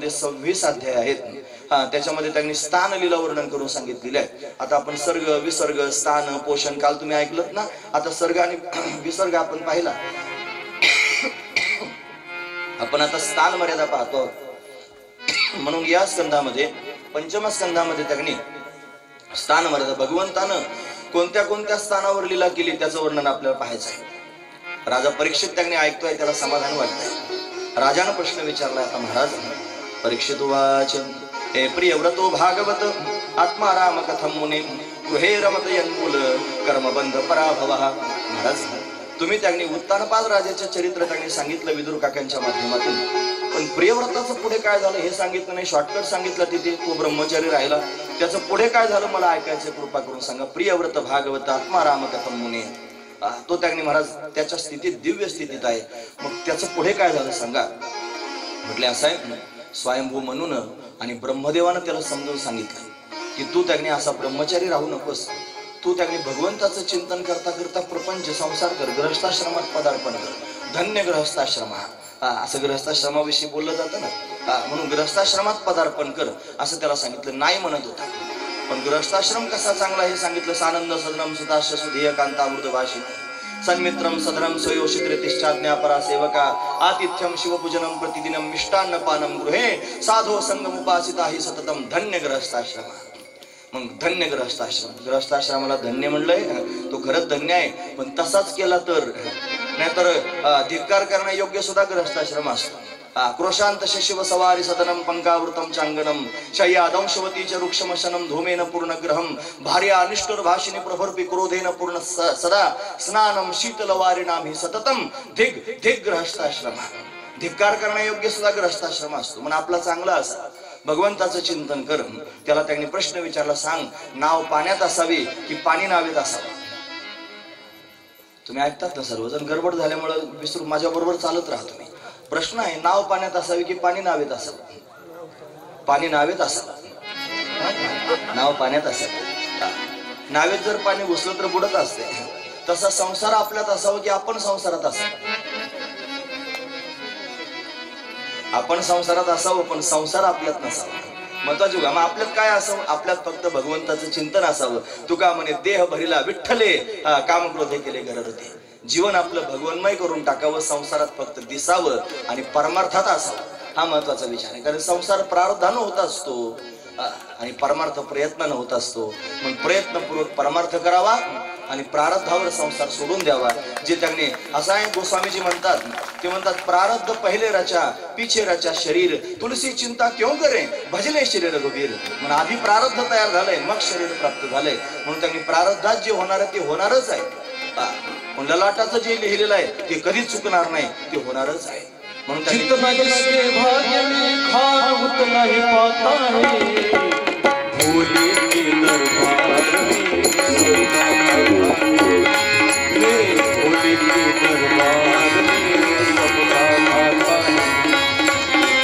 ग्रंथामध्ये 26 अध्याय आहेत. त्याच्यामध्ये त्यांनी स्थान लीला वर्णन करून सांगितलेले आहे. आता आपण सर्ग विसर्ग स्थान पोषण काल तुम्ही ऐकलत ना. आता सर्ग आणि विसर्ग आपण पाहिला. आपण आता स्थान मर्यादा पाहतो. म्हणून या स्कंधामध्ये पंचम स्कंधामध्ये त्यांनी स्थान मर्यादा भगवंतानं कोणत्या कोणत्या स्थानावर लीला केली त्याचं वर्णन आपल्याला पाहायचं आहे. राजा परीक्षित त्यांनी ऐकतोय, त्याला समाधान वाटतंय. राजानं प्रश्न विचारला. आता महाराज परीक्षित वाच हे प्रियव्रतो भागवत आत्माराम कथम मुने गृहे रमत यन्मूल कर्मबंध पराभव. महाराज तुम्ही त्यांनी उत्तानपाद राजाचे चरित्र त्यांनी सांगितलं विदुर काकांच्या माध्यमातून, पण प्रियव्रताचं पुढे काय झालं हे सांगितलं नाही. शॉर्टकट सांगितलं तिथे, तो ब्रह्मचारी राहिला. त्याचं पुढे काय झालं मला ऐकायचं, कृपा करून सांगा. प्रियव्रत भागवत आत्माराम कथम मुने, तो त्यांनी महाराज त्याच्या स्थितीत दिव्य स्थितीत आहे. मग त्याचं पुढे काय झालं सांगा. म्हटले असं आहे, स्वयंभू म्हणून आणि ब्रह्मदेवानं त्याला समजून सांगितलं की तू त्यांनी असा ब्रह्मचारी राहू नकोस. तू त्यांनी भगवंताचं चिंतन करता करता प्रपंच संसार कर, गृहस्थाश्रमात पदार्पण कर. धन्य गृहस्थाश्रम, असं गृहस्थाश्रमाविषयी बोललं जातं ना. म्हणून गृहस्थाश्रमात पदार्पण कर असं त्याला सांगितलं. नाही म्हणत होता, पण गृहस्थाश्रम कसा चांगला हे सांगितलं. सानंद सदनम सुताश सुधेय कांतामृत भाषिण सन्मित्रम सदनम स्वयोषित्रितिष्ठाज्ञा परा सेवका आतिथ्यम शिवपूजनम प्रतिदिनम मिष्टान्न पानम गृहे साधो संगमुपासिता हि सततम. धन्य गृहस्थाश्रम. मग धन्य गृहस्थाश्रम, गृहस्थाश्रमाला धन्य म्हणलंय, तो खरंच धन्य आहे. पण तसाच केला तर, नाहीतर धिक्कार करण्यायोग्य सुद्धा गृहस्थाश्रम असतो. क्रोशांत शिव सवारी सदनम पंकावृतम चांगनम शय्यादंशवती च वृक्षमशनम धूमेन पूर्ण ग्रहम भार्या अनिष्टुर भाषिणी प्रभर्पी क्रोधेन पूर्ण सदा स्नानम शीतलवारिणाम सततम. धिग धिग गृहस्थाश्रम, धिक्कार करण्यायोग्य सुद्धा गृहस्थाश्रम असतो. म्हणून आपला चांगला असा भगवंताचं चिंतन कर. त्याला त्यांनी प्रश्न विचारला, सांग नाव पाण्यात असावी की पाणी नावेत असावं. तुम्ही ऐकतात ना सर्वजण, गडबड झाल्यामुळे विसरून माझ्या बरोबर चालत राहा तुम्ही. प्रश्न आहे, नाव पाण्यात असावी की पाणी नावेत असावं. पाणी नावेत असावं, नाव पाण्यात असावं. नावेत जर पाणी घुसलं तर बुडत असते. तसा संसार आपल्यात असावं की आपण संसारात असावं. आपण संसारात असावं पण संसार आपल्यात नसावा. महत्वाची मग आपल्यात काय असावं, आपल्यात फक्त भगवंताचं चिंतन असावं. तुका म्हणे देह भरिला विठ्ठले काम क्रोधे केले गररते. जीवन आपलं भगवन्मय करून टाकावं, संसारात फक्त दिसावं आणि परमार्थात असावं. हा महत्वाचा विचार आहे. कारण संसार प्रारब्धानं होत असतो आणि परमार्थ प्रयत्नानं होत असतो. मग प्रयत्नपूर्वक परमार्थ करावा आणि प्रारब्धावर संसार सोडून द्यावा. जे त्यांनी असं आहे, गोस्वामीजी म्हणतात, ते म्हणतात प्रारब्ध पहिले रचा पीछे रचा शरीर तुलसी चिंता क्यों करे भजले शरीर रघुवीर. म्हणून आधी प्रारब्ध तयार झालंय मग शरीर प्राप्त झालंय. म्हणून त्यांनी प्रारब्धात जे होणार आहे ते होणारच आहे. ललाटाचं जे लिहिलेलं आहे ते कधीच चुकणार नाही, ते होणारच आहे. म्हणून जितना जिसके भाग्य में खान उतना ही पाता है. भोले के दरबार में भोले के दरबार में सबका भाता है.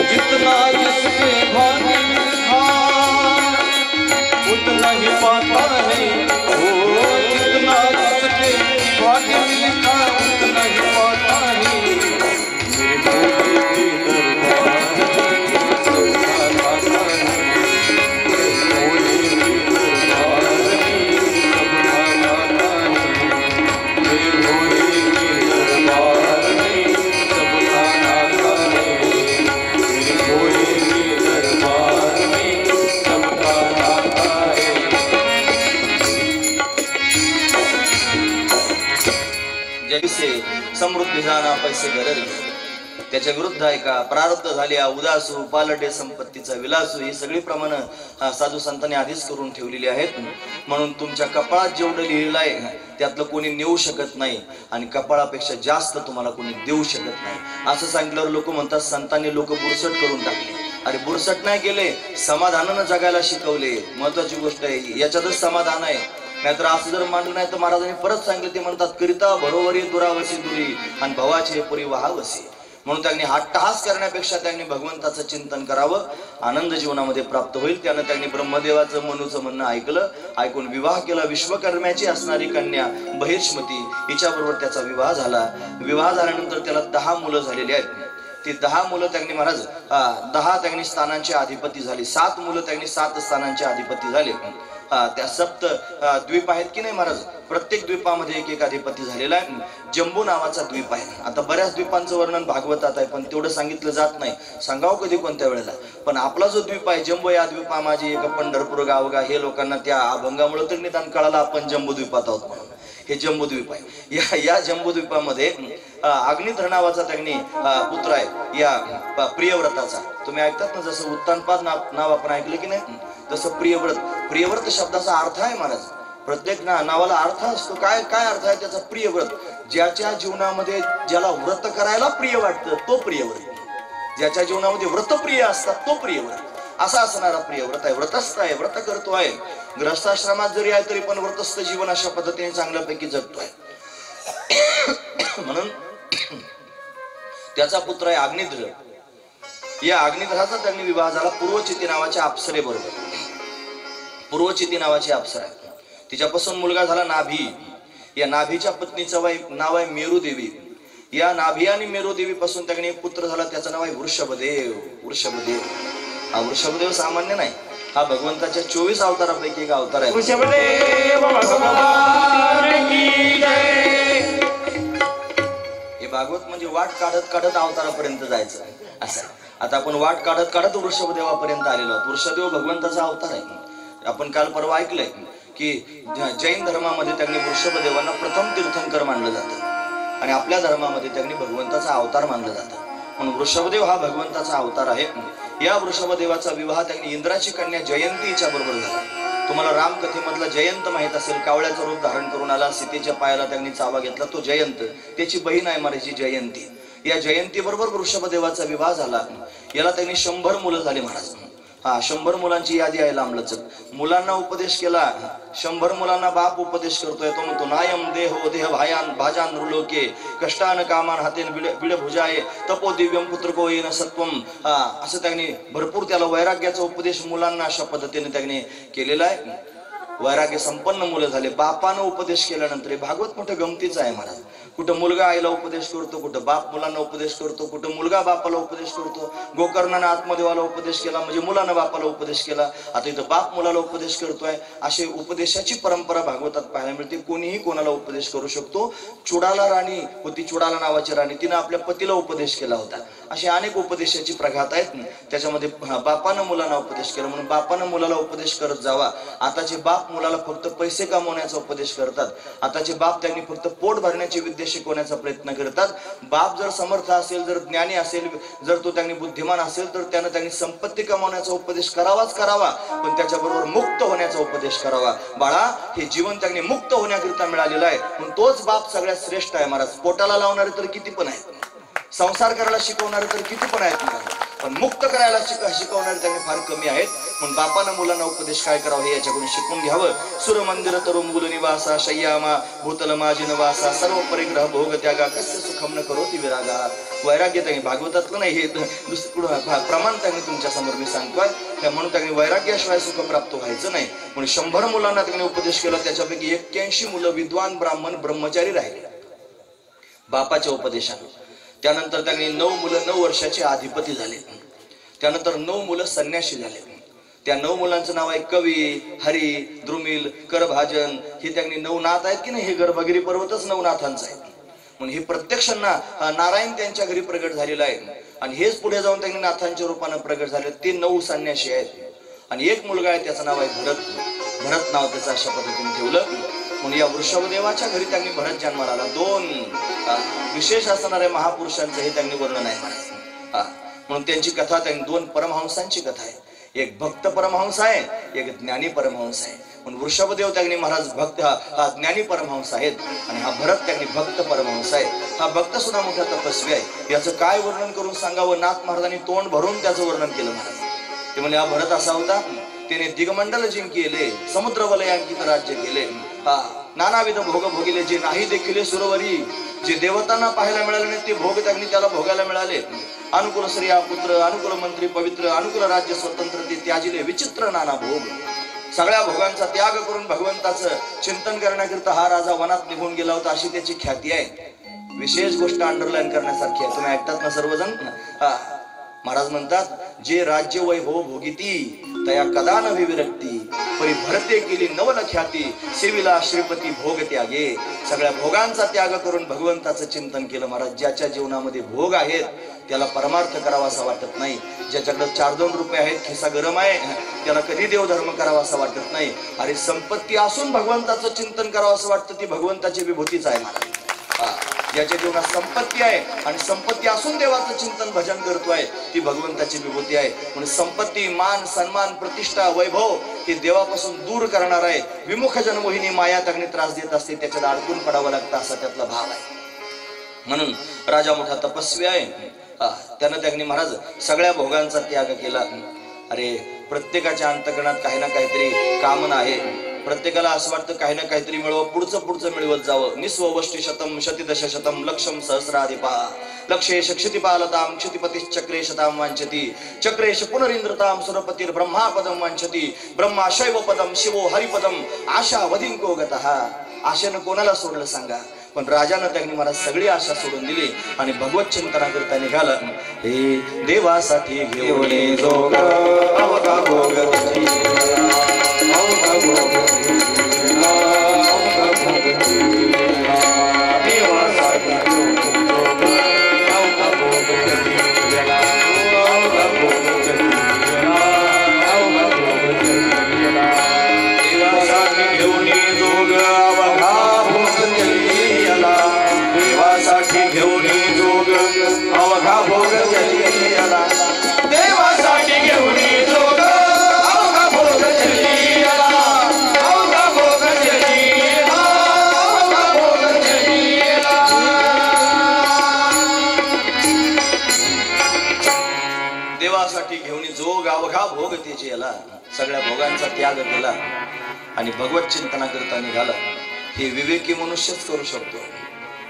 जितना जिसके भाग्य में खान उतना ही पाता है. जितना जिसके भाग्य में खान उतना ही पाता है. समृद्धी जाना पैसे गरज. त्याच्या विरुद्ध आहे का प्रारब्ध झाले उदासू पालटे संपत्तीचा विलासू. ही सगळी प्रमाण साधू संतांनी आधीच करून ठेवलेली आहेत. म्हणून तुमच्या कपाळात जेवढं लिहिलं आहे त्यातलं कोणी नेऊ शकत नाही आणि कपाळापेक्षा जास्त तुम्हाला कोणी देऊ शकत नाही. असं सांगितल्यावर लोक म्हणतात संतांनी लोक बुरसट करून टाकले. अरे बुरसट नाही केले, समाधानानं जगायला शिकवले. महत्वाची गोष्ट आहे, याच्यातच समाधान आहे. नाहीतर असं जर मांडलं नाही तर महाराजांनी परत सांगितलं, ते म्हणतात करिता बरोबरी दुरावसी दुरी आणि भवाची पुरी वहावसी. म्हणून त्यांनी हट्टहास करण्यापेक्षा त्यांनी भगवंताचं चिंतन करावं, आनंद जीवनामध्ये प्राप्त होईल. त्यानं त्यांनी ब्रह्मदेवाचं मनूचं म्हणणं ऐकलं, ऐकून विवाह केला. विश्वकर्म्याची असणारी कन्या बहिष्मती हिच्याबरोबर त्याचा विवाह झाला. विवाह झाल्यानंतर त्याला 10 मुलं झालेली आहेत. ती 10 मुलं त्यांनी महाराज 10 त्यांनी स्थानांचे अधिपती झाली, 7 मुलं त्यांनी 7 स्थानांचे अधिपती झाले. त्या सप्त द्वीप आहेत की नाही महाराज, प्रत्येक द्वीपामध्ये एक एक अधिपती झालेला आहे. जम्बू नावाचा द्वीप आहे. आता बऱ्याच द्वीपांचं वर्णन भागवतात आहे, पण तेवढं सांगितलं जात नाही, सांगावं कधी कोणत्या वेळेला. पण आपला जो द्वीप आहे जम्बू, या द्वीपा माझी एक पंढरपूर गावगा, हे लोकांना त्या अभंगामुळे तर निदान कळालं आपण जम्बू द्वीपात आहोत म्हणून. हे जम्बूद्वीप आहे. या जम्बूद्वीपामध्ये अग्निध्र नावाचा त्यांनी पुत्र आहे या प्रियव्रताचा. तुम्ही ऐकतात ना, जसं उत्तानपाद नाव आपण ऐकलं की नाही, तसं प्रियव्रत शब्दाचा अर्थ आहे महाराज. प्रत्येक नावाला अर्थ असतो. काय काय अर्थ आहे त्याचा? प्रियव्रत. ज्याच्या जीवनामध्ये ज्याला व्रत करायला प्रिय वाटतं तो प्रियव्रत. ज्याच्या जीवनामध्ये व्रतप्रिय असतात तो प्रियव्रत. असा असणारा प्रियव्रत आहे. व्रतस्थ आहे, व्रत करतो आहे. ग्रहस्थाश्रमात जरी आहे तरी पण व्रतस्थ जीवन अशा पद्धतीने चांगल्यापैकी जगतोय. म्हणून त्याचा पुत्र आहे अग्निध्र. या अग्निध्राचा त्यांनी विवाह झाला पूर्वचिती नावाच्या अप्सरेबरोबर. पूर्वचिती नावाची अप्सरा आहे. तिच्यापासून मुलगा झाला नाभी. या नाभीच्या पत्नीचं नाव आहे मेरुदेवी. या नाभी आणि मेरुदेवी पासून त्यांनी एक पुत्र झाला, त्याचं नाव आहे वृषभदेव. वृषभदेव हा वृषभदेव सामान्य नाही, हा भगवंताच्या 24 अवतारापैकी एक अवतार आहे. हे भागवत म्हणजे वाट काढत काढत अवतारापर्यंत जायचं असं. आता आपण वाट काढत काढत वृषभदेवापर्यंत आलेलो आहोत. वृषभदेव भगवंताचा अवतार आहे. आपण काल परवा ऐकलंय की जैन धर्मामध्ये त्यांनी वृषभदेवांना प्रथम तीर्थंकर मानलं जातं आणि आपल्या धर्मामध्ये त्यांनी भगवंताचा अवतार मानलं जातं. म्हणून वृषभदेव हा भगवंताचा अवतार आहे. या वृषभदेवाचा विवाह त्यांनी इंद्राची कन्या जयंतीच्या बरोबर झाला. तुम्हाला रामकथेमधला जयंत माहित असेल, कावळ्याचं रूप धारण करून आला, सीतेच्या पायाला त्यांनी चावा घेतला, तो जयंत. त्याची बहीण आहे महाराज जयंती. या जयंती बरोबर वृषभदेवाचा विवाह झाला. याला त्यांनी 100 मुलं झाली महाराज. 100 मुलांची यादी आहे लांबलचक. मुलांना उपदेश केला. 100 मुलांना बाप उपदेश करतोय. तो म्हणतो नायम देहो देह भायान भाजान नृलोके कष्टान कामान हातेन बिड भुजाये तपो दिव्यम पुत्रको येन सत्वम. असं त्यांनी भरपूर त्याला वैराग्याचा उपदेश मुलांना अशा पद्धतीने त्यांनी केलेला आहे. वैराग्य संपन्न मुलं झाले. बापानं उपदेश केल्यानंतर भागवत मोठं गमतीचं आहे महाराज. कुठं मुलगा आईला उपदेश करतो, कुठं बाप मुलांना उपदेश करतो, कुठं मुलगा बापाला उपदेश करतो. गोकर्णानं आत्मदेवाला उपदेश केला म्हणजे मुलानं बापाला उपदेश केला. आता इथं बाप मुलाला उपदेश करतोय. असे उपदेशाची परंपरा भागवतात पाहायला मिळते. कोणीही कोणाला उपदेश करू शकतो. चुडाला राणी होती, चुडाला नावाची राणी, तिनं आपल्या पतीला उपदेश केला होता. असे अनेक उपदेशाची प्रघात आहेत. त्याच्यामध्ये बापानं मुलांना उपदेश केला म्हणून बापानं मुलाला उपदेश करत जावा. आताचे बाप मुलाला फक्त पैसे कमवण्याचा उपदेश करतात. आताचे बाप त्यांनी फक्त पोट भरण्याची विद्या शिकवण्याचा प्रयत्न करतात. बाप जर समर्थ असेल, जर ज्ञानी असेल, जर तो त्यांनी बुद्धिमान असेल तर त्यानं त्यांनी संपत्ती कमावण्याचा उपदेश करावाच करावा, पण त्याच्याबरोबर मुक्त होण्याचा उपदेश करावा. बाळा, हे जीवन त्यांनी मुक्त होण्याकरिता मिळालेलं आहे म्हणून तोच बाप सगळ्यात श्रेष्ठ आहे महाराज. पोटाला लावणारे तर किती पण आहेत, संसार करायला शिकवणारे तर किती पण आहेत महाराज, पण मुक्त करायला शिकवणारे त्यांनी फार कमी आहेत. म्हणून बापानं मुलांना उपदेश काय करावं हे याच्याकडून शिकून घ्यावं. सूर मंदिर तरुण मूल निवासा शय्यामा भूतल माझी नवासा सर्व परिग्रह भोग त्यागा कस्य सुखम न करोति विरागा. वैराग्य त्यांनी भागवतातलं नाही, हे दुसरं प्रमाण त्यांनी तुमच्या समोर मी सांगतोय. म्हणून त्यांनी वैराग्याशिवाय सुख प्राप्त व्हायचं नाही. म्हणून 100 मुलांना त्यांनी उपदेश केला. त्याच्यापैकी 81 मुलं विद्वान ब्राह्मण ब्रह्मचारी राहिले बापाच्या उपदेशाने. त्यानंतर त्यांनी 9 मुलं 9 वर्षाचे अधिपती झाले. त्यानंतर 9 मुलं संन्यासी झाले. त्या 9 मुलांचं नाव आहे कवी, हरी, द्रुमिल, करभाजन. हे त्यांनी 9 नाथ आहेत की नाही, हे गर्भगिरी पर्वतच 9 नाथांचा आहे. म्हणून हे प्रत्यक्ष नारायण त्यांच्या घरी प्रगट झालेला आहे आणि हेच पुढे जाऊन त्यांनी नाथांच्या रूपानं प्रगट झाले. ते 9 संन्यासी आहेत. आणि एक मुलगा आहे त्याचं नाव आहे भरत. भरत नाव त्याचं अशा पद्धतीने ठेवलं. म्हणून या वृषभदेवाच्या घरी त्यांनी भरत जन्माला आला. 2 विशेष असणाऱ्या महापुरुषांचं हे त्यांनी वर्णन आहे महाराज. म्हणून त्यांची कथा, त्यांनी 2 परमहंसांची कथा आहे. एक भक्त परमहंस आहे, एक ज्ञानी परमहंस आहे. म्हणून वृषभदेव त्यांनी महाराज भक्त, हा ज्ञानी परमहंस आहेत आणि हा भरत त्यांनी भक्त परमहंस आहे. हा भक्त सुद्धा मोठा तपस्वी आहे. याचं काय वर्णन करून सांगावं, नाथ महाराजांनी तोंड भरून त्याचं वर्णन केलं महाराज. ते म्हणजे हा भरत असा होता, त्याने दिगमंडल जिंकिले, समुद्र वलयांकित राज्य केले, नानाविध भोग भोगिले, जे नाही देखील सुरवरी, जे देवतांना पाहायला मिळाले नाही ते भोग त्यांनी त्याला भोगायला मिळाले. अनुकूल स्त्रिया पुत्र, अनुकूल मंत्री पवित्र, अनुकूल राज्य स्वतंत्र, ते त्याजिले विचित्र नाना भोग. सगळ्या भोगांचा त्याग करून भगवंताचं चिंतन करण्याकरिता हा राजा वनात निघून गेला होता, अशी त्याची ख्याती आहे. विशेष गोष्ट अंडरलाईन करण्यासारखी आहे, तुम्ही ऐकतात ना सर्वजण. महाराज म्हणतात, जे राज्य वैभव भोगिती तया कदा नव्हे विरक्ती, परी भरते केली नवल ख्याती, सेविला श्रीपती भोग त्यागे. सगळ्या भोगांचा त्याग करून भगवंताचं चिंतन केलं महाराज. ज्याच्या जीवनामध्ये भोग आहेत त्याला परमार्थ करावा असं वाटत नाही. ज्याच्याकडे 4-2 रुपये आहेत, खिसा गरम आहे, त्याला कधी देवधर्म करावा असं वाटत नाही. अरे संपत्ती असून भगवंताचं चिंतन करावं असं वाटतं, ती भगवंताची विभूतीच आहे महाराज. ज्याच्या जीवनात संपत्ती आहे आणि संपत्ती असून देवाचं चिंतन भजन करतोय, ती भगवंताची विभूती आहे. म्हणून संपत्ती, मान, सन्मान, प्रतिष्ठा, वैभव हे देवापासून दूर करणार आहे. विमुख जनमोहिनी माया त्याने त्रास देत असते, त्याच्यात अडकून पडावं लागतं, असा त्यातला भाव आहे. म्हणून राजा मोठा तपस्वी आहे. त्यानं त्याने महाराज सगळ्या भोगांचा त्याग केला. अरे प्रत्येकाच्या अंतकरणात काही ना काहीतरी कामना आहे. प्रत्येकाला असं वाटतं काही ना काहीतरी मिळवं, पुढचं मिळवत जावं. निस्वष्टी शतम शतिदश शतम लक्षम सहस्राधिपा लक्षेश क्षितिपालताम क्षितिपतिश्चक्रे शताम वांछति चक्रेश पुनरिंद्रताम सुरपतिर ब्रह्मापदम वांछति ब्रह्मा शैव पदम शिवो हरिपदम आशा वधिंको गतः. आशेनं कोणाला सोडलं सांगा, पण राजानं त्यांनी मला सगळी आशा सोडून दिली आणि भगवत चिंतना करता निघाला. हे देवासाठी घेऊन जोग अवघा भोग भोग त्याची याला सगळ्या भोगांचा त्याग केला आणि भगवत चिंतना करता निघाला. हे विवेकी मनुष्यच करू शकतो.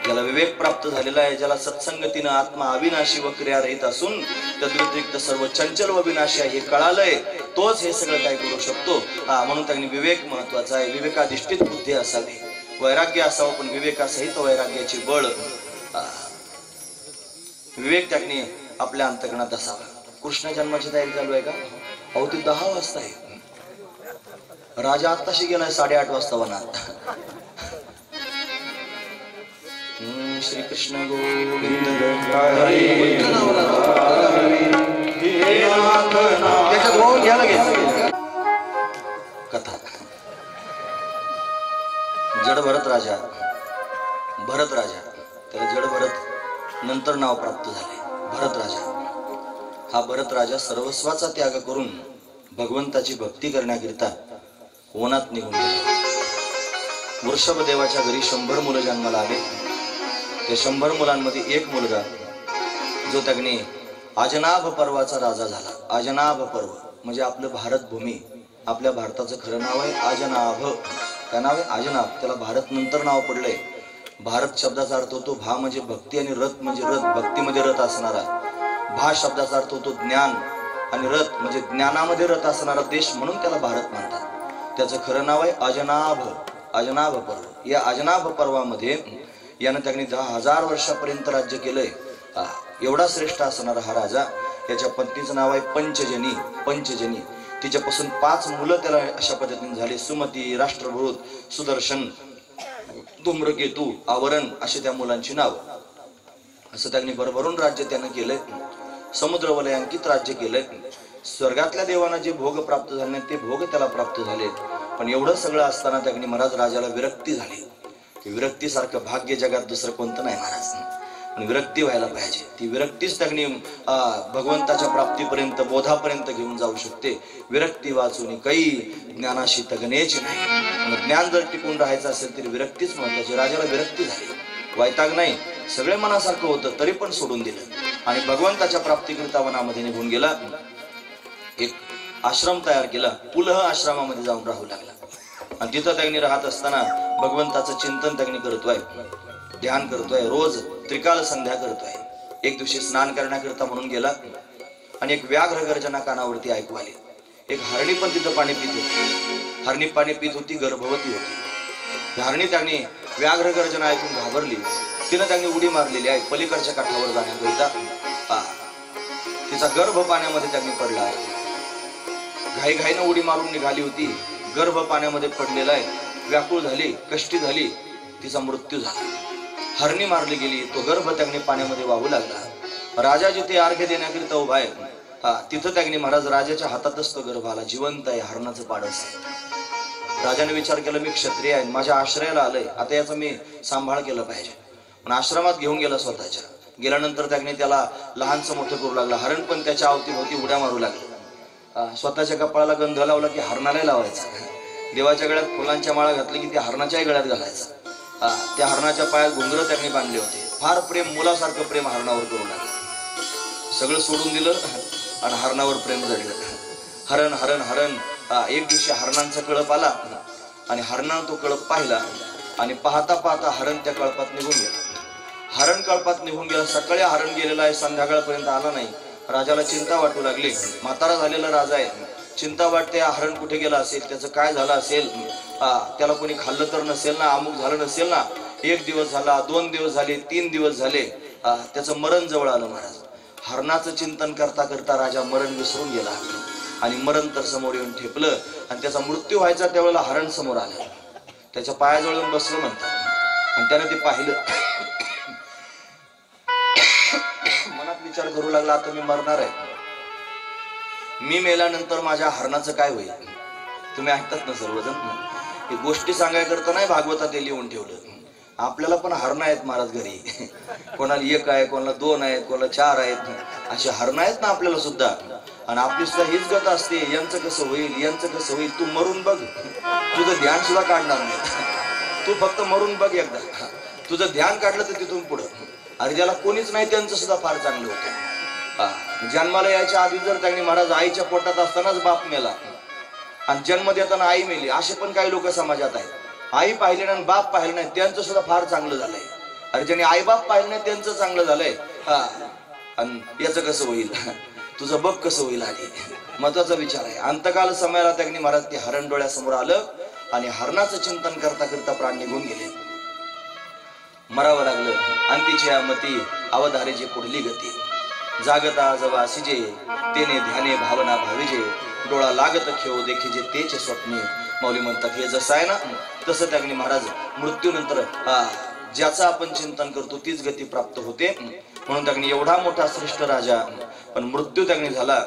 ज्याला विवेक प्राप्त झालेला आहे, ज्याला सत्संगतीनं आत्मा अविनाशी व क्रिया रहित असून तद्व्यतिरिक्त सर्व चंचल व विनाशी आहे हे कळालंय, तोच हे सगळं काय करू शकतो. म्हणून त्यांनी विवेक महत्वाचा आहे. विवेकाधिष्ठित बुद्धी असावी, वैराग्य असावं, पण विवेकासहित वैराग्याची बळ, विवेक त्यांनी आपल्या अंतकरणात असावा. कृष्ण जन्माची तयारी चालू आहे का? अहो ती 10 वाजता आहे. राजा आत्ताशी गेलाय 8:30 वाजता वनात. श्रीकृष्ण गोविंद त्याच्यात होऊन घ्या लगेच कथा. जड भरत राजा, त्याला जड भरत नंतर नाव प्राप्त झाले. भरत राजा, हा भरत राजा सर्वस्वाचा त्याग करून भगवंताची भक्ती करण्याकरिता वनात निघून गेला. वृषभदेवाच्या घरी 100 मुलं जन्माला आले. त्या 100 मुलांमध्ये एक मुलगा जो त्याने अजनाभ पर्वाचा राजा झाला. अजनाभ पर्व म्हणजे आपलं भारत भूमी, आपल्या भारताचं खरं नाव आहे अजनाभ. काय नाव आहे? अजनाभ. त्याला भारत नंतर नाव पडलंय. भारत शब्दाचा अर्थ होतो भा म्हणजे भक्ती आणि रथ म्हणजे रथ, भक्तीमध्ये रथ असणारा. भा शब्दाचा अर्थ होतो ज्ञान आणि रथ म्हणजे ज्ञानामध्ये रथ असणारा देश, म्हणून त्याला भारत म्हणतात. त्याचं खरं नाव आहे अजनाभ. अजनाभ पर्व. या अजनाभ पर्वामध्ये यानं त्यांनी 10,000 वर्षापर्यंत राज्य केलंय. एवढा श्रेष्ठ असणारा हा राजा. याच्या पत्नीचं नाव आहे पंचजनी. पंचजनी. तिच्यापासून 5 मुलं त्याला अशा पद्धतीने झाली. सुमती, राष्ट्रभूत, सुदर्शन, धूम्रकेतू, आवरण अशी त्या मुलांची नाव. असं त्यांनी भरभरून राज्य त्यानं केलंय. समुद्र वलयांकित राज्य केलंय. स्वर्गातल्या देवांना जे भोग प्राप्त झाले नाही ते भोग त्याला प्राप्त झाले. पण एवढं सगळं असताना त्यांनी महाराज राजाला विरक्ती झाली. विरक्तीसारखं भाग्य जगात दुसरं कोणतं नाही महाराज. आणि विरक्ती व्हायला पाहिजे. ती विरक्तीच त्यांनी भगवंताच्या प्राप्तीपर्यंत, बोधापर्यंत घेऊन जाऊ शकते. विरक्ती वाचून काही ज्ञानाशी तगण्याची नाही. ज्ञान जर टिकून राहायचं असेल तरी विरक्तीच महत्वाची. राजाला विरक्ती झाली, वैताग नाही. सगळे मनासारखं होतं तरी पण सोडून दिलं आणि भगवंताच्या प्राप्तीकरिता वनामध्ये निघून गेला. एक आश्रम तयार केला. पुलह आश्रमामध्ये जाऊन राहू लागला. आणि तिथं त्यांनी राहत असताना भगवंताचं चिंतन त्यांनी करतोय, ध्यान करतोय. रोज त्रिकाल संध्या करतोय. एक दिवशी स्नान करण्याकरिता म्हणून गेला आणि एक व्याघ्र गर्जना कानावरती ऐकू आली. एक हरणी पण तिथं पाणी पित होती. हरणी पाणी पित होती, गर्भवती होती. हरणी त्यांनी व्याघ्र गर्जना ऐकून घाबरली तिनं त्यांनी उडी मारलेली आहे पलीकडच्या काठावर जाण्याकरिता. तिचा गर्भ पाण्यामध्ये त्यांनी पडला आहे. घाईघाईनं उडी मारून निघाली होती, गर्भ पाण्यामध्ये पडलेला आहे. व्याकुळ झाली, कष्टी झाली, तिचा मृत्यू झाला. हरणी मारली गेली, तो गर्भ त्यांनी पाण्यामध्ये वाहू लागला. राजा जिथे अर्घ्य देण्याकरिता उभा आहे तिथं त्यांनी महाराज राजाच्या हातातच तो गर्भ आला, जिवंत आहे, हरणाचं पाडस आहे. राजाने विचार केला, मी क्षत्रिय आहे, माझ्या आश्रयाला आलंय, आता याचा मी सांभाळ केला पाहिजे. पण आश्रमात घेऊन गेला स्वतःच्या. गेल्यानंतर त्याने त्याला लहानचं मोठं करू लागला. हरण पण त्याच्या अवतीभोवती उड्या मारू लागला. स्वतःच्या कपाळाला गंध लावला की हरणाला लावायचा. देवाच्या गळ्यात फुलांच्या माळा घातली की त्या हरणाच्याही गळ्यात घालायचा. त्या हरणाच्या पायात घुंगर त्यांनी बांधले होते. फार प्रेम, मुलासारखं प्रेम हरणावर करू लागलं. सगळं सोडून दिलं आणि हरणावर प्रेम जडलं. हरण हरण हरण. एक दिवशी हरणांचा कळप आला आणि हरणानं तो कळप पाहिला आणि पाहता पाहता हरण त्या कळपात निघून गेला. हरण कळपात निघून गेला. सकाळी हरण गेलेला आहे, संध्याकाळपर्यंत आला नाही. राजाला चिंता वाटू लागली. म्हातारा झालेला राजा आहे, चिंता वाटते हरण कुठे गेला असेल, त्याचं काय झालं असेल, त्याला कोणी खाल्लं तर नसेल ना, अमुक झालं नसेल ना. 1 दिवस झाला, 2 दिवस झाले, 3 दिवस झाले, त्याचं मरण जवळ आलं. महाराज हरणाचं चिंतन करता करता राजा मरण विसरून गेला आणि मरण तर समोर येऊन ठेपलं आणि त्याचा मृत्यू व्हायचा त्यावेळेला हरण समोर आलं. त्याच्या पायाजवळ येऊन बसलं म्हणतात आणि त्याने ते पाहिलं. मनात विचार करू लागला, आता मी मरणार आहे, मी मेल्यानंतर माझ्या हरणाचं काय होईल. तुम्ही ऐकतात ना सर्वजण, ही गोष्टी सांगायकरता नाही भागवतात ते लिहून ठेवलं. आपल्याला पण हरणं आहेत महाराज घरी. कोणाला 1 आहे, कोणाला 2 आहेत, कोणाला 4 आहेत, असे हरणं आहेत ना आपल्याला सुद्धा. आणि आपली सुद्धा हीच गत असते, यांचं कसं होईल, यांचं कसं होईल. तू मरून बघ, तुझं ध्यान सुद्धा काढणार नाही. तू फक्त मरून बघ एकदा, तुझं ध्यान काढलं तर तिथून पुढं. अरे ज्याला कोणीच नाही त्यांचं सुद्धा फार चांगलं होतं. जन्माला यायच्या आधी जर त्यांनी महाराज आईच्या पोटात असतानाच बाप मेला आणि जन्म देताना आई मेली, असे पण काही लोक समाजात आहेत. आई पाहिले नाही, बाप पाहिले नाही, त्यांचं सुद्धा फार चांगलं झालंय. अरे ज्यांनी आई बाप पाहिले नाही त्यांचं चांगलं झालंय. आणि याचं कसं होईल, तुझं बघ कसं होईल. आधी महत्वाचा विचार आहे. अंतकाल समयाला त्यांनी महाराज ते हरण डोळ्यासमोर आलं आणि हरणाचं चिंतन करता करता प्राण निघून गेले. मरावं लागलं. अंतीची मती अवधारेची पुढली गती. जागता जवा सिजे तेने ध्याने भावना भाविजे, डोळा लागत खेळ देखीजे तेच स्वप्ने. मौली म्हणतात हे जसं आहे ना तसं त्यांनी महाराज मृत्यूनंतर ज्याचं आपण चिंतन करतो तीच गती प्राप्त होते. म्हणून त्यांनी एवढा मोठा श्रेष्ठ राजा पण मृत्यू त्यांनी झाला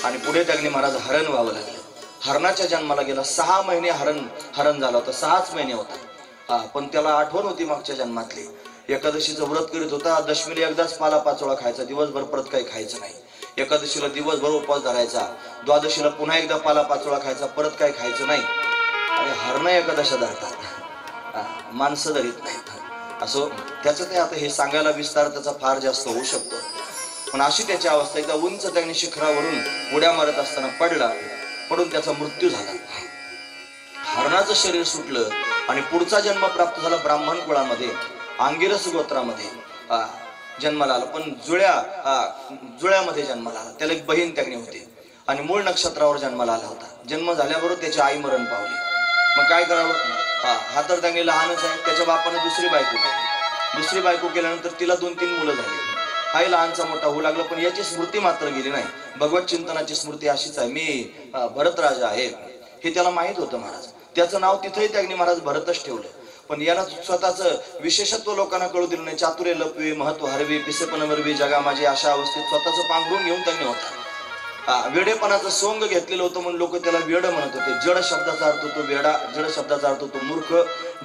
आणि पुढे त्यांनी महाराज हरण व्हावं लागलं. हरणाच्या जन्माला गेला. 6 महिने हरण झाला होता, 6च महिने होता. पण त्याला आठवण होती मागच्या जन्मातली. एकादशीचं व्रत करीत होता. दशमीला एकदाच पाला पाचोळा खायचा, दिवसभर परत काही खायचं नाही. एकादशीला दिवसभर उपवास धरायचा, द्वादशीला पुन्हा एकदा पाला पाचोळा खायचा, परत काही खायचं नाही. आणि हरण एकादशा धरतात, माणसं धरीत नाहीत. असो त्याचं ते आता हे सांगायला विस्तार त्याचा फार जास्त होऊ शकतो. पण अशी त्याची अवस्था. एकदा उंच त्याने शिखरावरून उड्या मारत असताना पडून त्याचा मृत्यू झाला. हरणाचं शरीर सुटलं आणि पुढचा जन्म प्राप्त झाला ब्राह्मण कुळामध्ये, अंगिरस गोत्रामध्ये जन्माला आला. पण जुळ्यामध्ये जन्माला आला. त्याला एक बहीण त्याने होती आणि मूळ नक्षत्रावर जन्माला आला होता. जन्म झाल्याबरोबर त्याची आई मरण पावली. मग काय करावं. हा तर त्याने लहानच आहे. त्याच्या बापाने दुसरी बायको केल्यानंतर तिला 2-3 मुलं झाली. हाही लहानचा मोठा होऊ लागला. पण याची स्मृती मात्र गेली नाही. भगवत चिंतनाची स्मृती अशीच आहे, मी भरत राजा आहे हे त्याला माहित होतं महाराज. त्याचं नाव तिथेही त्यांनी महाराज भरतच ठेवलं. पण याला स्वतःचं विशेषत्व लोकांना कळू दिलं नाही. चातुर्य लपवी, महत्व हरवी, पिसेपण वरवी, जगा माझी अशा अवस्थेत स्वतःचं पांघरून घेऊन त्यांनी होता. वेडेपणाचं सोंग घेतलेलं होतं म्हणून लोक त्याला वेड म्हणत होते. जड शब्दाचा अर्थ तो वेडा, जड शब्दाचा अर्थ तो मूर्ख,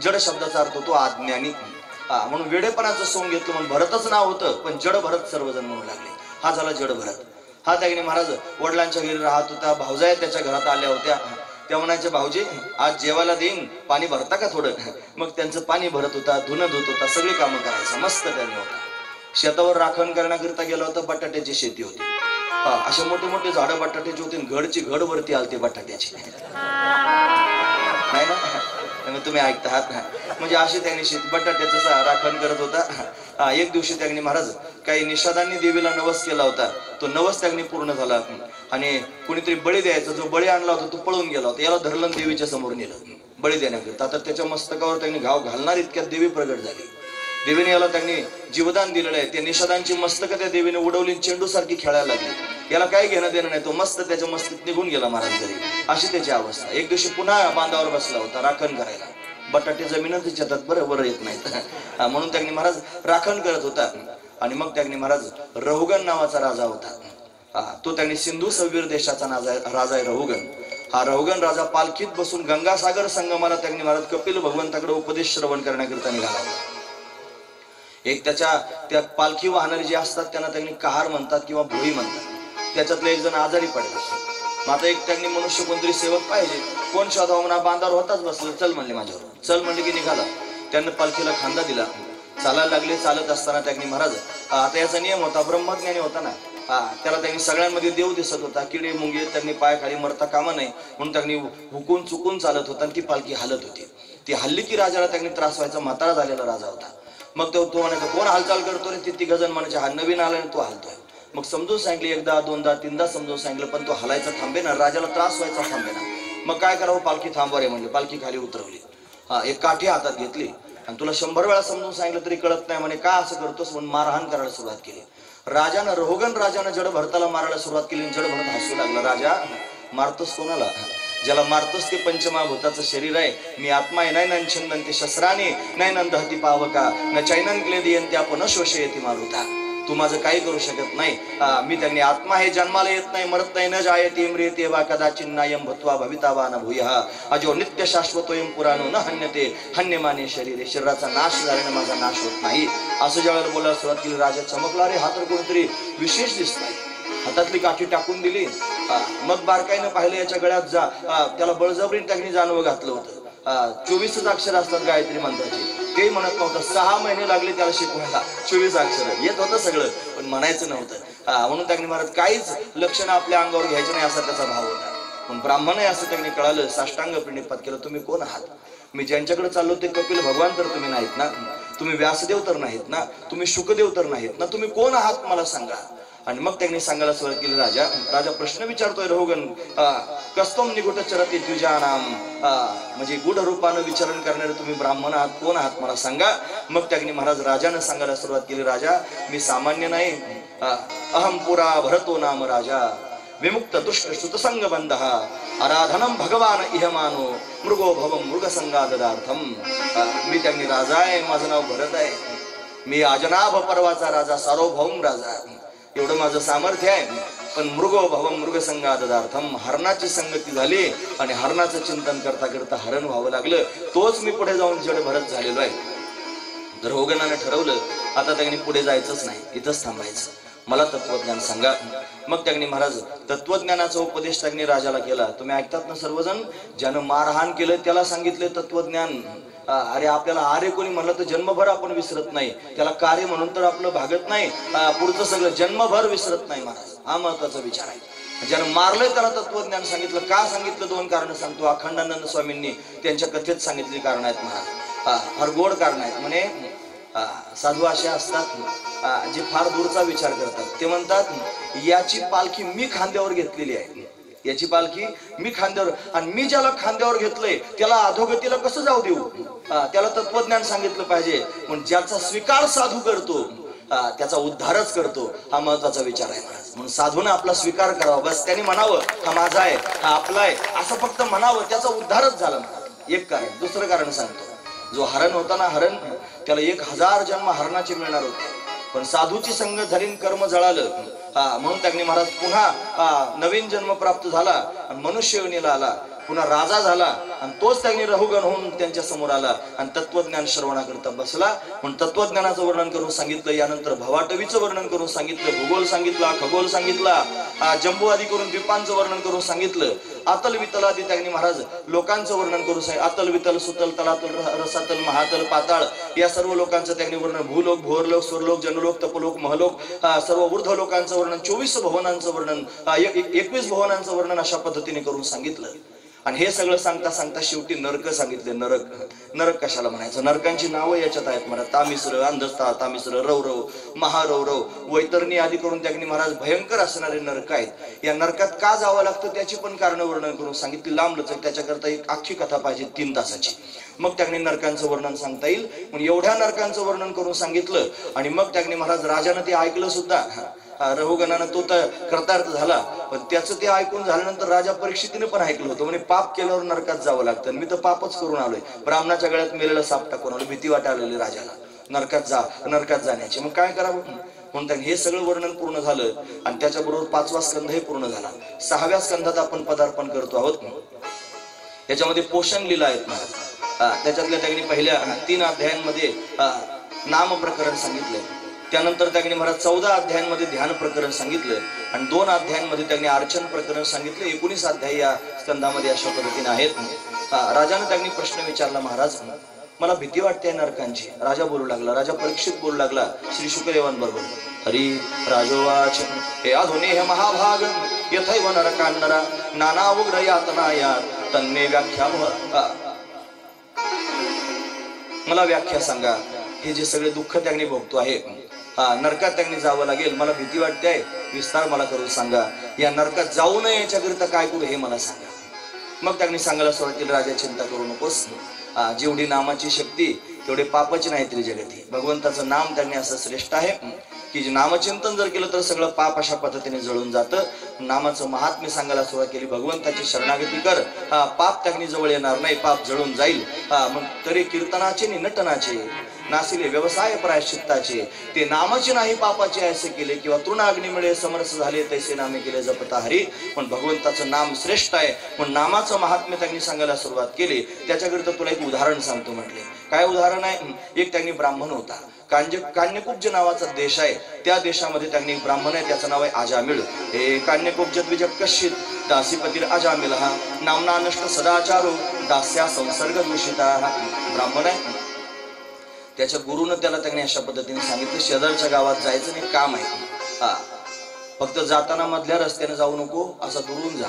जड शब्दाचा अर्थ तो अज्ञानी. म्हणून वेडेपणाचं सोंग घेतलं म्हणून भरतच नाव होतं. पण जड भरत सर्वजण म्हणू लागले. हा झाला जड भरत. हा त्याने महाराज वडिलांच्या घरी राहत होता. भाऊजाया त्याच्या घरात आल्या होत्या. त्या म्हणायचे, भाऊजी आज जेवायला देईन, पाणी भरता का थोडं. मग त्यांचं पाणी भरत होता, धुणं धुत होता, सगळी कामं करायचं. मस्त त्याने होता. शेतावर राखण करण्याकरिता गेला होता. बटाट्याची शेती होती. असे मोठे मोठे झाडं बटाट्याची होती. घडची घड वरती आलते बटाट्याची, नाही ना तुम्ही ऐकता आहात. म्हणजे अशी त्यांनी शेती बटाट्याचं राखण करत होता. एक दिवशी त्यांनी महाराज काही निषादांनी देवीला नवस केला होता. तो नवस त्यांनी पूर्ण झाला आणि कुणीतरी बळी द्यायचा. जो बळी आणला होता तो पळून गेला होता. याला धरलं देवीच्या समोर नेलं बळी देण्याकरिता. तर त्याच्या मस्तकावर त्यांनी घाव घालणार इतक्यात देवी प्रगट झाली. देवीने याला त्यांनी जीवदान दिलेलं आहे. त्या निषादांची मस्तक त्या देवीने उडवली, चेंडू सारखी खेळायला लागली. याला काय घेणं देणं नाही, तो मस्त त्याच्या मस्तीत निघून गेला महाराज घरी. अशी त्याची अवस्था. एक दिवशी पुन्हा बांधावर बसला होता राखण करायला. बटाटे जमीनच शेतात बरोबर येत नाहीत म्हणून त्यांनी महाराज राखण करत होता. आणि मग त्यांनी महाराज रहुगण नावाचा राजा होता. तो त्यांनी सिंधू सव्वीर देशाचा राजा आहे रहुगण. हा रहुगण राजा पालखीत बसून गंगासागर संगमाला त्यांनी महाराज कपिल भगवंताकडे उपदेश श्रवण करण्याकरिता निघाला. एक त्या पालखी वाहणारी जे असतात त्यांना त्यांनी कहार म्हणतात किंवा भोई म्हणतात. त्याच्यातले एक जण आजारी पडले. मग आता एक त्यांनी मनुष्य कोणतरी सेवक पाहिजे. कोण शोधावं म्हणा, बांधावर होताच बसलं. चल म्हणले माझ्यावर. चल म्हणले की निघाला. त्यांनी पालखीला खांदा दिला. चालायला लागले. चालत असताना त्यांनी महाराज आता याचा नियम होता, ब्रह्मज्ञानी होता ना, त्याला त्यांनी सगळ्यांमध्ये देव दिसत होता. किडे मुंगे त्यांनी पाय खाली मरता कामा नाही म्हणून त्यांनी हुकून चुकून चालत होता. ती पालखी हलत होती. ती हल्ली की राजाला त्यांनी त्रास व्हायचा. म्हातारा झालेला राजा होता. मग तो म्हणायचा कोण हालचाल करतो रे? ती गजन म्हणायचे हा नवीन आला आणि तो हलतोय. मग समजून सांगितले, एकदा दोनदा तीनदा समजून सांगितलं, पण तो हलायचा थांबे ना, राजाला त्रास व्हायचा थांबे ना. मग काय करावं, पालखी थांबवा रे म्हणले. पालखी खाली उतरवली. एक काठी हातात घेतली आणि तुला 100 वेळा समजून सांगितलं तरी कळत नाही म्हणे, का असं करतोस म्हणून मारहाण करायला सुरुवात केली. राजानं रहुगण राजानं जड भरताला मारायला सुरुवात केली. जड भरत हसू लागला. राजा मारतोस कोणाला? ज्याला मारतोस ते पंचमहाभूताचं शरीर आहे. मी आत्मा आहे. नाही नंदन ते शस्त्राने नाही नंदहती पावका न चैनन क्लेदियन ते आपण शोषयती मारुता. तू माझं काही करू शकत नाही. मी त्यांनी आत्मा हे जन्माला येत नाही, मरत नाही. न जायते म्रियते वा कदाचिन्नायम भूत्वा भवितावा न भूयः अजो नित्य शाश्वतोयम पुराणो न हन्यते हन्यमाने शरीरे. शरीराचा नाश झाल्याने माझा नाश होत नाही. असं ज्यावेळेला बोलायला सुरुवात केली, राजा चमकला. रे हा तर कोणतरी विशेष दिसतोय. हातातली काठी टाकून दिली. मग बारकाईनं पाहिलं याच्या गळ्यात त्याला बळजबरीने त्यांनी जानवं घातलं होतं. 24 अक्षर असतात गायत्री मंत्राची. ते म्हणत नव्हतं. 6 महिने लागले त्याला शिकवायला 24 अक्षर. येत होतं सगळं पण म्हणायचं नव्हतं. म्हणून त्यांनी महाराज काहीच लक्षणं आपल्या अंगावर घ्यायचं नाही असा त्याचा भाव होता. पण ब्राह्मण आहे असं त्यांनी कळालं. साष्टांग प्रणिपात केलं. तुम्ही कोण आहात? मी ज्यांच्याकडे चाललो ते कपिल भगवान तर तुम्ही नाहीत ना, तुम्ही व्यासदेव तर नाहीत ना, तुम्ही शुकदेव तर नाहीत ना, तुम्ही कोण आहात मला सांगा. आणि मग त्यांनी सांगायला सुरुवात केली. राजा प्रश्न विचारतोय रहुगण. कस्तम निगुट चरती द्विजानाम, म्हणजे गुढ रूपानं विचारण करणारे तुम्ही ब्राह्मण आहात, कोण आहात मला सांगा. मग त्यांनी महाराज राजानं सांगायला सुरुवात केली. राजा मी सामान्य नाही. अहम पुरा भरतो नाम राजा विमुक्त दुष्ट सुतसंग बंध आराधनम भगवान इहमानो मृगो भवम मृगसंगादर्थम. मी त्यांनी राजा आहे. माझं नाव भरत आहे. मी अजनाभ पर्वाचा राजा, सार्वभौम राजा. एवढं माझं सामर्थ्य आहे. पण मृगो भवम मृगसंगादर्थम, हरणाची संगती झाली आणि हरणाचं चिंतन करता करता हरण व्हावं लागलं. तोच मी पुढे जाऊन जड भरत झालेलो आहे. रहुगणाने ठरवलं आता त्यांनी पुढे जायचंच नाही, इथंच थांबायचं. मला तत्वज्ञान सांगा. मग त्यांनी महाराज तत्वज्ञानाचा उपदेश त्यांनी राजाला केला. तुम्ही ऐकतात ना सर्वजण, ज्यानं मारहाण केलं त्याला सांगितले तत्वज्ञान. अरे आपल्याला आर्य कोणी म्हणलं तर जन्मभर आपण विसरत नाही. त्याला कार्य म्हणून तर आपलं भागत नाही. पुढचं सगळं जन्मभर विसरत नाही महाराज. हा महत्वाचा विचार आहे. ज्यानं मारलंय त्याला तत्वज्ञान सांगितलं. का सांगितलं? 2 कारण सांगतो. अखंडानंद स्वामींनी त्यांच्या कथेत सांगितली कारण आहेत महाराज. फार गोड कारण आहेत. म्हणे साधू असे असतात जे फार दूरचा विचार करतात. ते म्हणतात याची पालखी मी खांद्यावर घेतलेली आहे. याची पालखी मी खांद्यावर, आणि मी ज्याला खांद्यावर घेतलंय त्याला अधोगतीला कसं जाऊ देऊ? त्याला तत्वज्ञान सांगितलं पाहिजे. म्हणून ज्याचा स्वीकार साधू करतो त्याचा उद्धारच करतो. हा महत्वाचा विचार आहे महाराज. म्हणून साधूने आपला स्वीकार करावा. बस त्यांनी म्हणावं हा माझा आहे, हा आपला आहे असं फक्त म्हणावं, त्याचा उद्धारच झाला. एक कारण. दुसरं कारण सांगतो. जो हरण होता ना, हरण, त्याला 1000 जन्म हरणाचे मिळणार होते. पण साधूची संगत झाली, कर्म जळालं. म्हणून त्यांनी महाराज पुन्हा नवीन जन्म प्राप्त झाला आणि मनुष्य योनीला आला. पुन्हा राजा झाला आणि तोच त्यांनी रहुगण होऊन त्यांच्या समोर आला आणि तत्वज्ञान श्रवणाकरता बसला. म्हणून तत्वज्ञानाचं वर्णन करून सांगितलं. यानंतर भवाटवीचं वर्णन करून सांगितलं. भूगोल सांगितला, खगोल सांगितला, जम्बू आदी करून द्वीपांचं वर्णन करून सांगितलं. अतल वितल आदी त्यांनी महाराज लोकांचं वर्णन करून सांगितलं. अतल वितल सुतल तलातल रसातल महातल पाताळ या सर्व लोकांचं त्यांनी वर्णन. भूलोक, भोरलोक, सुरलोक, जनलोक, तपलोक, महलोक, सर्व ऊर्ध्व लोकांचं वर्णन, 24 भुवनांचं वर्णन, 21 भुवनांचं वर्णन अशा पद्धतीने करून सांगितलं. आणि हे सगळं सांगता सांगता शेवटी नरक सांगितले. नरक, नरक कशाला म्हणायचं? नरकांची नावं याच्यात आहेत मला. तामिश्र, अंधस्था, तामिश्र, रौरव, महारौरव, वैतरणी आदी करून त्यागणी महाराज भयंकर असणारे नरक आहेत. या नरकात का जावं लागतं त्याची पण कारण वर्णन करून सांगितली. लांब लचक, त्याच्याकरता एक अख्खी कथा पाहिजे 3 तासाची. मग त्यागणी नरकांचं वर्णन सांगता येईल. म्हणून एवढ्या नरकांचं वर्णन करून सांगितलं. आणि मग त्यागणी महाराज राजानं ते ऐकलं सुद्धा. रघुगणानं तो तर कृतार्थ झाला, पण त्याचं ते ऐकून झाल्यानंतर राजा परीक्षितीने पण ऐकलं होतं. म्हणजे पाप केल्यावर नरकात जावं लागतं. मी तर पापच करून आलोय, ब्राह्मणाच्या गळ्यात मेलेला साप टाकून आलो. भीती वाटायला राजाला नरकात जाण्याची. मग काय करावं म्हणून हे सगळं वर्णन पूर्ण झालं. आणि त्याच्याबरोबर 5वा स्कंध हे पूर्ण झाला. 6व्या स्कंधात आपण पदार्पण करतो आहोत. याच्यामध्ये पोषण लीला आहेत महाराज. त्याच्यातल्या त्यांनी पहिल्या 3 अध्यायांमध्ये नाम प्रकरण सांगितलंय. त्यानंतर त्यांनी महाराज 14 अध्यायांमध्ये ध्यान प्रकरण सांगितलं. आणि 2 अध्यायांमध्ये त्यांनी अर्चन प्रकरण सांगितलं. 19 अध्याय या स्कंधामध्ये अशा पद्धतीने आहेत. राजाने त्यांनी प्रश्न विचारला, महाराज मला भीती वाटते नरकांची. राजा बोलू लागला, राजा परीक्षित बोलू लागला श्री शुकदेवांबरोबर. हरी राजोवाच हे अधुने महाभाग यथैव नरकान्नरा नाना उग्र यातनाया तन्मे व्याख्या. मला व्याख्या सांगा. हे जे सगळे दुःख त्यांनी भोगतो आहे, नरकात त्यांनी जावं लागेल, मला भीती वाटते आहे, विस्तार मला करून सांगा. या नरकात जाऊ नये याच्याकरिता काय करू हे मला सांगा. मग त्यांनी सांगायला सुरुवात केली, राजा चिंता करू नकोस. जेवढी नामाची शक्ती तेवढे पापाची नाही तरी जगती. भगवंताचं नाम त्यांनी असं श्रेष्ठ आहे की जे नामचिंतन जर केलं तर सगळं पाप अशा पद्धतीने जळून जातं. नामाचं महात्म्य सांगायला सुरुवात केली. भगवंताची शरणागती कर, पाप त्यांनी जवळ येणार नाही, पाप जळून जाईल. मग तरी कीर्तनाचे नि नटनाचे नासिले व्यवसाय प्रायश्चित्ताचे, ते नामाचे नाही पापाचे असे केले. किंवा तृणाग्नी मिळे समरस झाले तैसे नामे केले जपता हरी. पण भगवंताचं नाम श्रेष्ठ आहे. पण नामाचं महात्म्य त्यांनी सांगायला सुरुवात केली. त्याच्याकरिता तुला एक उदाहरण सांगतो म्हटले. काय उदाहरण आहे? एक त्यांनी ब्राह्मण होता. कान्यकुब्ज नावाचा देश आहे. त्या देशामध्ये त्यांनी एक ब्राह्मण आहे, त्याचं नाव आहे अजामिळ. हे कान्यकुब्ज द्विज कश्चित दासीपतीर अजामिळ हा नामना नष्ट सदाचारो दास्या संसर्ग दूषिता. ब्राह्मण आहे. त्याच्या गुरुनं त्याला त्यांनी अशा पद्धतीने सांगितलं, शेजारच्या गावात जायचं नाही, काम आहे. फक्त जाताना मधल्या रस्त्याने जाऊ नको, असा दुरून जा.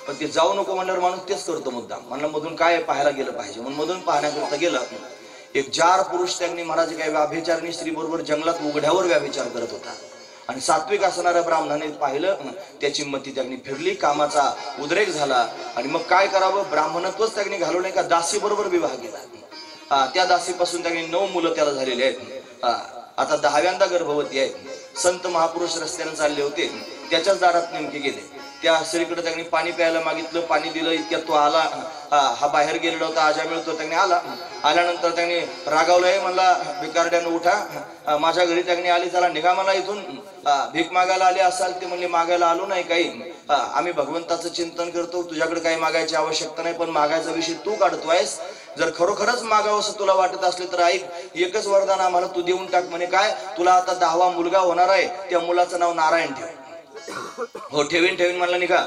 पण ते जाऊ नको म्हणल्यावर माणूस तेच करतो मुद्दाम. म्हणलं मधून काय पाहायला गेलं पाहिजे म्हणून मधून पाहण्याकरता गेलं. एक 4 पुरुष त्यांनी महाराज काय व्याभिचारणी स्त्री बरोबर जंगलात उघड्यावर व्याभिचार करत होता. आणि सात्विक असणाऱ्या ब्राह्मणाने पाहिलं, त्याची मती त्यांनी फिरली, कामाचा उद्रेक झाला. आणि मग काय करावं, ब्राह्मणत्वच त्यांनी घालवलं का दासी बरोबर विवाह केला. त्या दासीपासून त्यांनी 9 मुलं त्याला झालेली आहेत. आता 10व्यांदा गर्भवती आहे. संत महापुरुष रस्त्याने चालले होते, त्याच्याच दारात नेमके गेले. त्या स्त्रीकडे त्यांनी पाणी प्यायला मागितलं, पाणी दिलं. इतक्यात तो आला. हा बाहेर गेलेला होता अजामिळ, तो त्यांनी आल्यानंतर त्यांनी रागावलंय, म्हणला भिकारड्यानं उठा, माझ्या घरी त्यांनी आली, चला निघा मला इथून. भीक मागायला आले असाल ते म्हणले, मागायला आलो नाही काही, आम्ही भगवंताचं चिंतन करतो, तुझ्याकडे काही मागायची आवश्यकता नाही, पण मागायचा विषय तू काढतोयस. जर खरोखरच मागावं असं तुला वाटत असले तर ऐक, एकच वरदान आम्हाला तू देऊन टाक. म्हणे काय? तुला आता 10वा मुलगा होणार आहे, त्या मुलाचं नाव नारायण ठेव. हो ठेवीन म्हणला, निघा.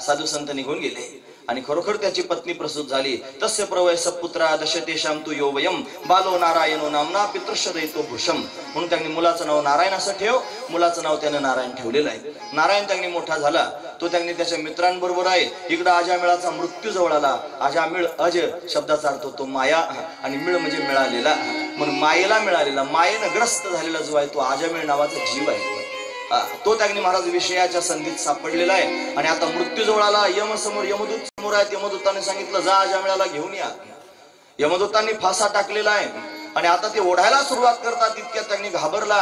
साधू संत निघून गेले. आणि खरोखर त्याची पत्नी प्रसूत झाली. तस्य प्रवय सपुत्रा दशतेशाम तु यो वयम बालो नारायणो नामना पितृश्य दैतो भूषम. म्हणून त्यांनी मुलाचं नाव नारायण असं ठेव. मुलाचं नाव त्याने नारायण ठेवलेलं आहे. नारायण त्यांनी मोठा झाला. तो त्यांनी त्याच्या मित्रांबरोबर आहे. इकडं अजामिळाचा मृत्यू जवळ आला. अजामिळ अज शब्दाचा अर्थ होतो माया, आणि मिळ म्हणजे मिळालेला. म्हणून मायेला मिळालेला, मायेनं ग्रस्त झालेला जो आहे तो अजामिळ नावाचा जीव आहे. तो त्यांनी महाराज विषयाच्या संधीत सापडलेला आहे. आणि आता मृत्यू जवळ आला. यमदूत समोर आहेत. यमदूताने सांगितलं, जा अजामिळाला घेऊन या. यमदूतांनी फासा टाकलेला आहे. आणि आता ते ओढायला सुरुवात करतात. तितक्यात त्यांनी घाबरला.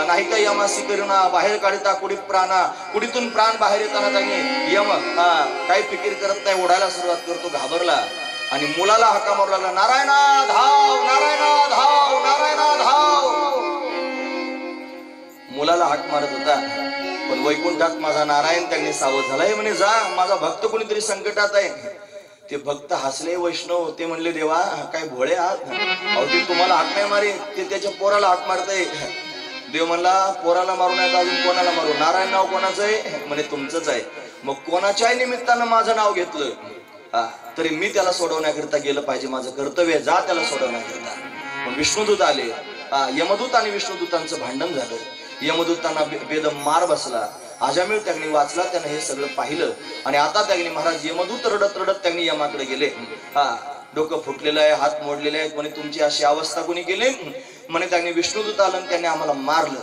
नाही का यमासी करुणा बाहेर काढता कुडी प्राणा, कुडीतून प्राण बाहेर येताना त्यांनी यम काही फिकीर करत नाही, ओढायला सुरुवात करतो. घाबरला आणि मुलाला हाका मारू लागला, नारायणा धाव, नारायणा धाव, नारायणा धाव. मुलाला हाक मारत होता. पण वैकुंठात माझा नारायण त्यांनी सावध झाला. हे म्हणे, जा, माझा भक्त कोणीतरी संकटात आहे. ते भक्त हसले. वैष्णव ते म्हणले, देवा काय भोळे आहात, अहो ते तुम्हाला हाक नाही मारे, ते त्याच्या पोराला हाक मारतय. देव म्हणला, पोराला मारू नये, अजून कोणाला मारू? नारायण नाव कोणाचं आहे? म्हणे तुमचंच आहे. मग कोणाच्याही निमित्तानं माझं नाव घेतलं तरी मी त्याला सोडवण्याकरिता गेलं पाहिजे, माझं कर्तव्य, जा त्याला सोडवण्याकरिता. मग विष्णुदूत आले. यमदूत आणि विष्णुदूतांचं भांडण झालं. यमदूतांना बेदम मार बसला. आजामेळ त्यांनी वाचला, त्यानं हे सगळं पाहिलं आणि आता त्यांनी महाराज यमदूत रडत रडत त्यांनी यमाकडे गेले. डोकं फुटलेलं आहे, हात मोडलेले आहेत, म्हणे तुमची अशी अवस्था कोणी केली? म्हणे त्यांनी विष्णुदूत आलं आणि त्यांनी आम्हाला मारलं.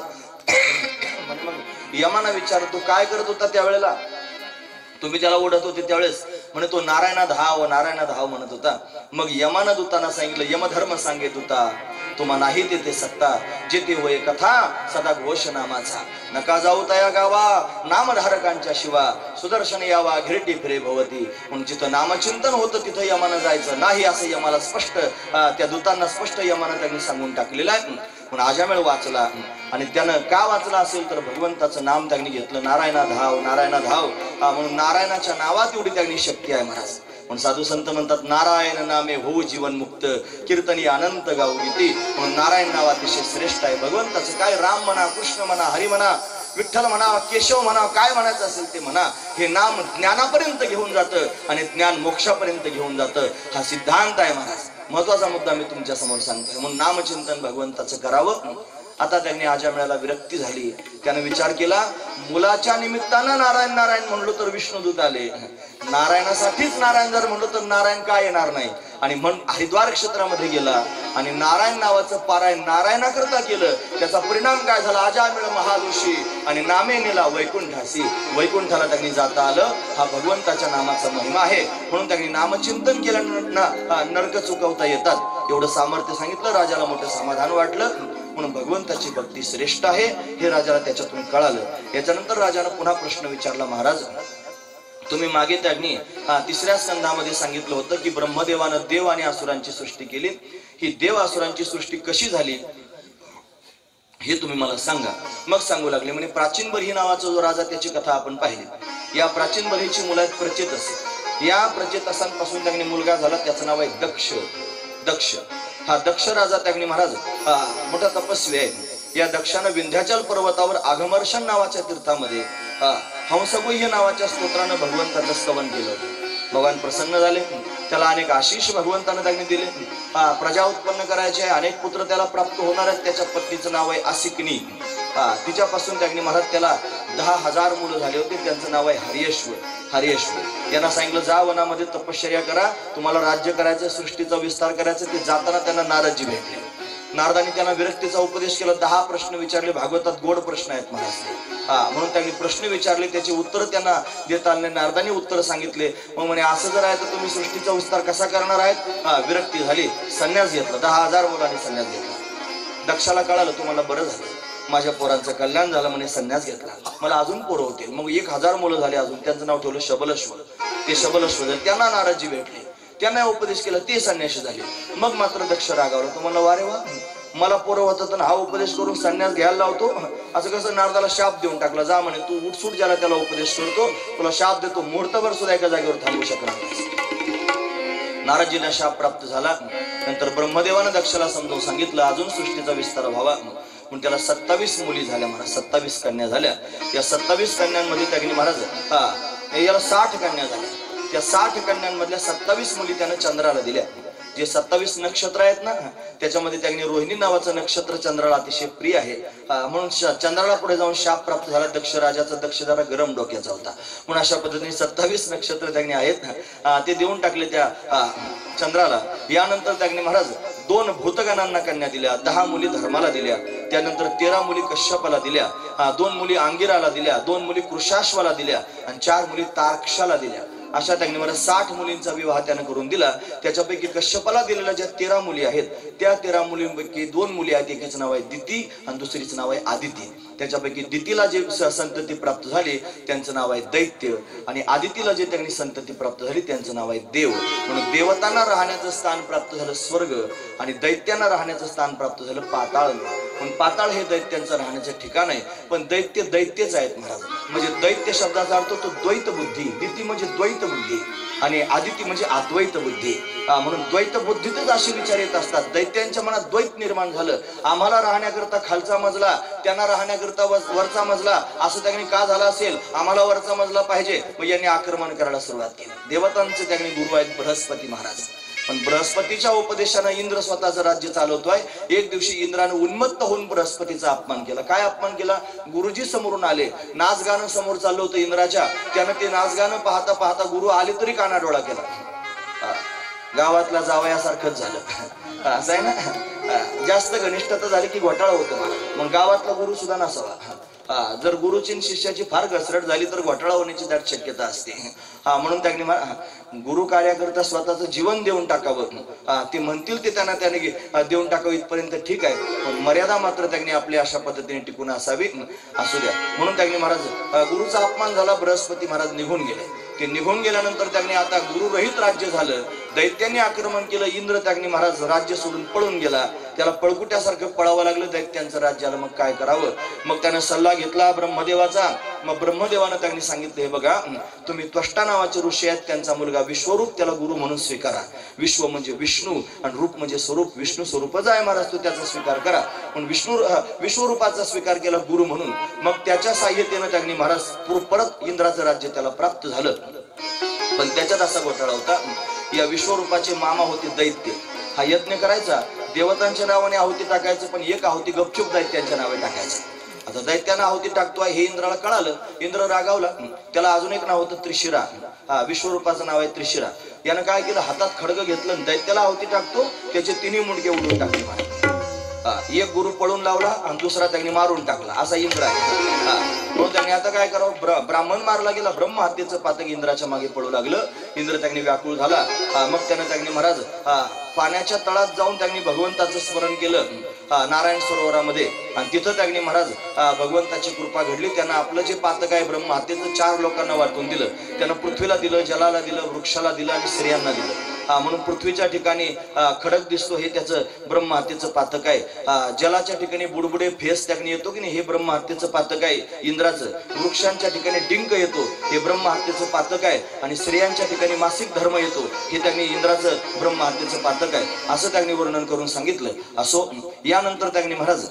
मग यमाना विचारतो काय करत होता त्यावेळेला, तुम्ही त्याला ओढत होते त्यावेळेस? म्हणे तो नारायणा धाव नारायणा धाव म्हणत होता. मग यमाना दूतांना सांगितलं, यमधर्म सांगेत होता तुम्हा नाही तेथे सत्ता, जेथे होय कथा सदा घोष नामाचा. नका जाऊ तया गावा नामधारकांच्या शिवा, सुदर्शन यावा घिरटी फिरे भवती. म्हणून जिथं नामचिंतन होतं तिथं यमानं जायचं नाही, असं यमाला स्पष्ट त्या दूतांना स्पष्ट यमानं त्यांनी सांगून टाकलेलं आहे. म्हणून आजामेळ वाचला आणि त्यानं का वाचला असेल तर भगवंताचं नाम त्यांनी घेतलं, नारायणा धाव नारायणा धाव. म्हणून नारायणाच्या नावात एवढी त्यांनी शक्ती आहे महाराज. पण साधू संत म्हणतात नारायण नामे होऊ जीवन मुक्त, कीर्तनी अनंत गाऊ गीती. म्हणून नारायण नाव अतिशय श्रेष्ठ आहे. भगवंताचं काय राम म्हणा, कृष्ण म्हणा, हरी म्हणा, विठ्ठल म्हणा, केशव म्हणा, काय म्हणायचं असेल ते म्हणा, हे नाम ज्ञानापर्यंत घेऊन जातं आणि ज्ञान मोक्षापर्यंत घेऊन जातं. हा सिद्धांत आहे महाराज. महत्वाचा मुद्दा मी तुमच्या समोर सांगतोय. म्हणून नामचिंतन भगवंताचं करावं. आता त्यांनी आजामेळाला विरक्ती झाली. त्याने विचार केला, मुलाच्या निमित्तानं नारायण नारायण म्हणलो तर विष्णुदूत आले, नारायणासाठीच नारायण जर म्हणलो तर नारायण काय येणार नाही. आणि हरिद्वार क्षेत्रामध्ये गेला आणि नारायण नावाचं पारायण नारायणाकरता केलं. त्याचा परिणाम काय झाला, आजामेळ महादोषी आणि नामे नेला वैकुंठासी. वैकुंठाला त्यांनी जाता आलं. हा भगवंताच्या नामाचा महिमा आहे. म्हणून त्यांनी नामचिंतन केलं, नरक चुकवता येतात. एवढं सामर्थ्य सांगितलं. राजाला मोठं समाधान वाटलं. म्हणून भगवंताची भक्ती श्रेष्ठ आहे हे राजाला त्याच्यातून कळालं. याच्यानंतर राजानं पुन्हा प्रश्न विचारला, महाराज तुम्ही मागे त्यांनी तिसऱ्या स्कंधामध्ये सांगितलं होतं की ब्रह्मदेवानं देव आणि असुरांची सृष्टी केली. ही देव असुरांची सृष्टी कशी झाली हे तुम्ही मला सांगा. मग सांगू लागले. म्हणजे प्राचीन बर्ही नावाचा जो राजा, त्याची कथा आपण पाहिली. या प्राचीन बर्हीची मुलं आहेत प्रचेतस. या प्रचेतसांपासून त्यांनी मुलगा झाला, त्याचं नाव आहे दक्ष. दक्ष हा दक्ष राजा त्यांनी महाराज मोठा तपस्वी आहे. या दक्षानं विंध्याचल पर्वतावर आगमर्षण नावाच्या तीर्थामध्ये हंसगुह्य नावाच्या स्तोत्रानं भगवंताचं स्तवन केलं. भगवान प्रसन्न झाले. त्याला अनेक आशीष भगवंतानं त्यांनी दिले. प्रजा उत्पन्न करायचे, अनेक पुत्र त्याला प्राप्त होणार आहेत. त्याच्या पत्नीचं नाव आहे आसिकनी. तिच्यापासून त्यांनी महाराज त्याला 10,000 मुलं झाले होते. त्यांचं नाव आहे हरियश्वर. हरियश्वर यांना सांगितलं, जा वनामध्ये तपश्चर्या करा, तुम्हाला राज्य करायचं, सृष्टीचा विस्तार करायचा. ते जाताना त्यांना नारदजी भेटले. नारदांनी त्यांना विरक्तीचा उपदेश केला. 10 प्रश्न विचारले. भागवतात गोड प्रश्न आहेत महाराज. म्हणून त्यांनी प्रश्न विचारले, त्याची उत्तर त्यांना देता आले. नारदांनी उत्तर सांगितले. मग म्हणे असं जर आहे तर तुम्ही सृष्टीचा विस्तार कसा करणार आहेत? विरक्ती झाली, संन्यास घेतला. 10,000 मुलांनी संन्यास घेतला. दक्षाला कळालं, तुम्हाला बरं झालं, माझ्या पोरांचं कल्याण झालं म्हणे, संन्यास घेतला. मला अजून पोरं होतील. मग 1,000 मुलं झाले अजून. त्यांचं नाव ठेवलं शबलश्वर. ते शबलश्वर त्यांना नारदजी भेटले. त्यांना उपदेश केला, ते संन्यासी झाले. मग मात्र दक्ष रागावला. तुम्हाला वारे वा, मला पोरं होतं तर हा उपदेश करून संन्यास घ्यायला लावतो. असं कसं? नारदाला शाप देऊन टाकला. जा म्हणे, तू उठसूट ज्याला त्याला उपदेश करतो तुला शाप देतो, मुहूर्तभर सुद्धा एका जागेवर थांबू शकणार नाही. नारदजींना शाप प्राप्त झाला. नंतर ब्रह्मदेवानं दक्षाला समजावून सांगितलं, अजून सृष्टीचा विस्तार व्हावा. म्हणून त्याला 27 मुली झाल्या महाराज. 27 कन्या झाल्या. या 27 कन्यांमध्ये त्यांनी महाराज याला 60 कन्या झाल्या. त्या 60 कन्यांमधल्या 27 मुली त्यानं चंद्राला दिल्या. जे 27 नक्षत्र आहेत ना, त्याच्यामध्ये त्यांनी रोहिणी नावाचं नक्षत्र चंद्राला अतिशय प्रिय आहे. म्हणून चंद्राला पुढे जाऊन शाप प्राप्त झाला. दक्ष राजाचा. दक्ष जरा गरम डोक्याचा होता. म्हणून अशा पद्धतीने 27 नक्षत्र त्यांनी आहेत ना, ते देऊन टाकले त्या चंद्राला. यानंतर त्यांनी महाराज 2 भूतगणांना कन्या दिल्या. 10 मुली धर्माला दिल्या. त्यानंतर 13 मुली कश्यपाला दिल्या. 2 मुली अंगिराला दिल्या. 2 मुली कृशाश्वाला दिल्या आणि 4 मुली तार्क्षाला दिल्या. अशा त्यांनी मला 60 मुलींचा विवाह त्यानं करून दिला. त्याच्यापैकी कश्यपाला दिलेल्या ज्या 13 मुली आहेत, त्या 13 मुलींपैकी 2 मुली आहेत. एकीचं नाव आहे दिती आणि दुसरीचं नाव आहे आदिती. त्याच्यापैकी दितीला जे संतती प्राप्त झाली त्यांचं नाव आहे दैत्य आणि आदितीला जे त्यांनी संतती प्राप्त झाली त्यांचं नाव आहे देव. म्हणून देवतांना राहण्याचं स्थान प्राप्त झालं स्वर्ग आणि दैत्यांना राहण्याचं स्थान प्राप्त झालं पाताळ. पण पाताळ हे दैत्यांचं राहण्याचं ठिकाण आहे. पण दैत्य दैत्यच आहेत महाराज. म्हणजे दैत्य शब्दाचा अर्थ तो द्वैत बुद्धी. दिती म्हणजे द्वैत बुद्धी आणि आदिती म्हणजे अद्वैत बुद्धी. म्हणून द्वैत बुद्धीतच असे विचार येत असतात. दैत्यांच्या मनात द्वैत निर्माण झालं. आम्हाला राहण्याकरता खालचा मजला, त्यांना राहण्याकरता वरचा मजला, असं त्यांनी का झालं असेल? आम्हाला वरचा मजला पाहिजे. मग यांनी आक्रमण करायला सुरुवात केली. देवतांचे त्यांनी गुरु आहेत बृहस्पती महाराज. पण बृहस्पतीच्या उपदेशानं इंद्र स्वतःचं राज्य चालवतोय. एक दिवशी इंद्रानं उन्मत्त होऊन बृहस्पतीचा अपमान केला. काय अपमान केला? गुरुजी समोरून आले, नाचगाणं समोर चाललं होतं इंद्राच्या. त्यानं ते नाचगाणं पाहता पाहता गुरु आले तरी कानाडोळा केला. गावातला जावयासारखंच झालं. असं आहे ना, जास्त घनिष्ठता झाली की घोटाळा होतो. मग गावातला गुरु सुद्धा नसावा. जर गुरुची आणि शिष्याची फार घसरट झाली तर घोटाळा होण्याची दाट शक्यता असते. म्हणून त्यांनी गुरु कार्याकरता स्वतःचं जीवन देऊन टाकावं. ते म्हणतील ते त्याने देऊन टाकावं इथपर्यंत ठीक आहे, पण मर्यादा मात्र त्यांनी आपली अशा पद्धतीने टिकून असावी. असू द्या म्हणून त्यांनी महाराज गुरुचा अपमान झाला. बृहस्पती महाराज निघून गेले. ते निघून गेल्यानंतर त्यांनी आता गुरुरहित राज्य झालं. दैत्यांनी आक्रमण केलं. इंद्र त्यांनी महाराज राज्य सोडून पळून गेला. त्याला पळकुट्यासारखं पळावं लागलं दैत्यांचं राज्याला. मग काय करावं? मग त्याने सल्ला घेतला ब्रह्मदेवाचा. मग ब्रह्मदेवानं त्यांनी सांगितलं, हे बघा, तुम्ही त्वष्टा नावाचे ऋषी आहेत, त्यांचा मुलगा विश्वरूप त्याला गुरु म्हणून स्वीकारा. विश्व म्हणजे विष्णू आणि रूप म्हणजे स्वरूप. विष्णू स्वरूपच आहे महाराज, तो त्याचा स्वीकार करा. पण विश्वरूपाचा स्वीकार केला गुरु म्हणून. मग त्याच्या साह्यतेनं त्यांनी महाराज परत इंद्राचं राज्य त्याला प्राप्त झालं. पण त्याच्यात असा घोटाळा होता, या विश्वरूपाचे मामा होते दैत्य. हा यज्ञ करायचा, देवतांच्या नावाने आहुती टाकायचं, पण एक आहुती गपचूप दैत्यांच्या नावे टाकायचं. आता दैत्यानं आहुती टाकतोय हे इंद्राला कळालं. इंद्र रागावला. त्याला अजून एक नाव होतं त्रिशिरा. विश्वरूपाचं नाव आहे त्रिशिरा. यानं काय केलं? हातात खडग घेतलं, दैत्याला आहुती टाकतो, त्याचे तिन्ही मुंडके उडवून टाकले महाराज. एक गुरु पळून लावला आणि दुसरा त्यांनी मारून टाकला. असा इंद्र आहे. म्हणून त्यांनी आता काय करावं? ब्राह्मण मारला गेला. ब्रह्म हत्येचं पातक इंद्राच्या मागे पडू लागलं. इंद्र त्यांनी व्याकुळ झाला. मग त्यांनी महाराज पाण्याच्या तळात जाऊन त्यांनी भगवंताचं स्मरण केलं नारायण सरोवरामध्ये. आणि तिथं त्यांनी महाराज भगवंताची कृपा घडली. त्यांना आपलं जे पातक आहे ब्रह्म हत्येचं 4 लोकांना वाटून दिलं. त्यानं पृथ्वीला दिलं, जलाला दिलं, वृक्षाला दिलं आणि स्त्रियांना दिलं. म्हणून पृथ्वीच्या ठिकाणी खडक दिसतो हे त्याचं ब्रह्म हत्येचं पातक आहे. जलाच्या ठिकाणी बुडबुडे फेस त्यांनी येतो की नाही, हे ब्रह्म हत्येचं पातक आहे इंद्राचं. वृक्षांच्या ठिकाणी डिंक येतो, हे ब्रह्म हत्येचं पातक आहे. आणि स्त्रियांच्या ठिकाणी मासिक धर्म येतो, हे त्यांनी इंद्राचं ब्रह्म हत्येचं पातक आहे. असं त्यांनी वर्णन करून सांगितलं. असो, यानंतर त्यांनी महाराज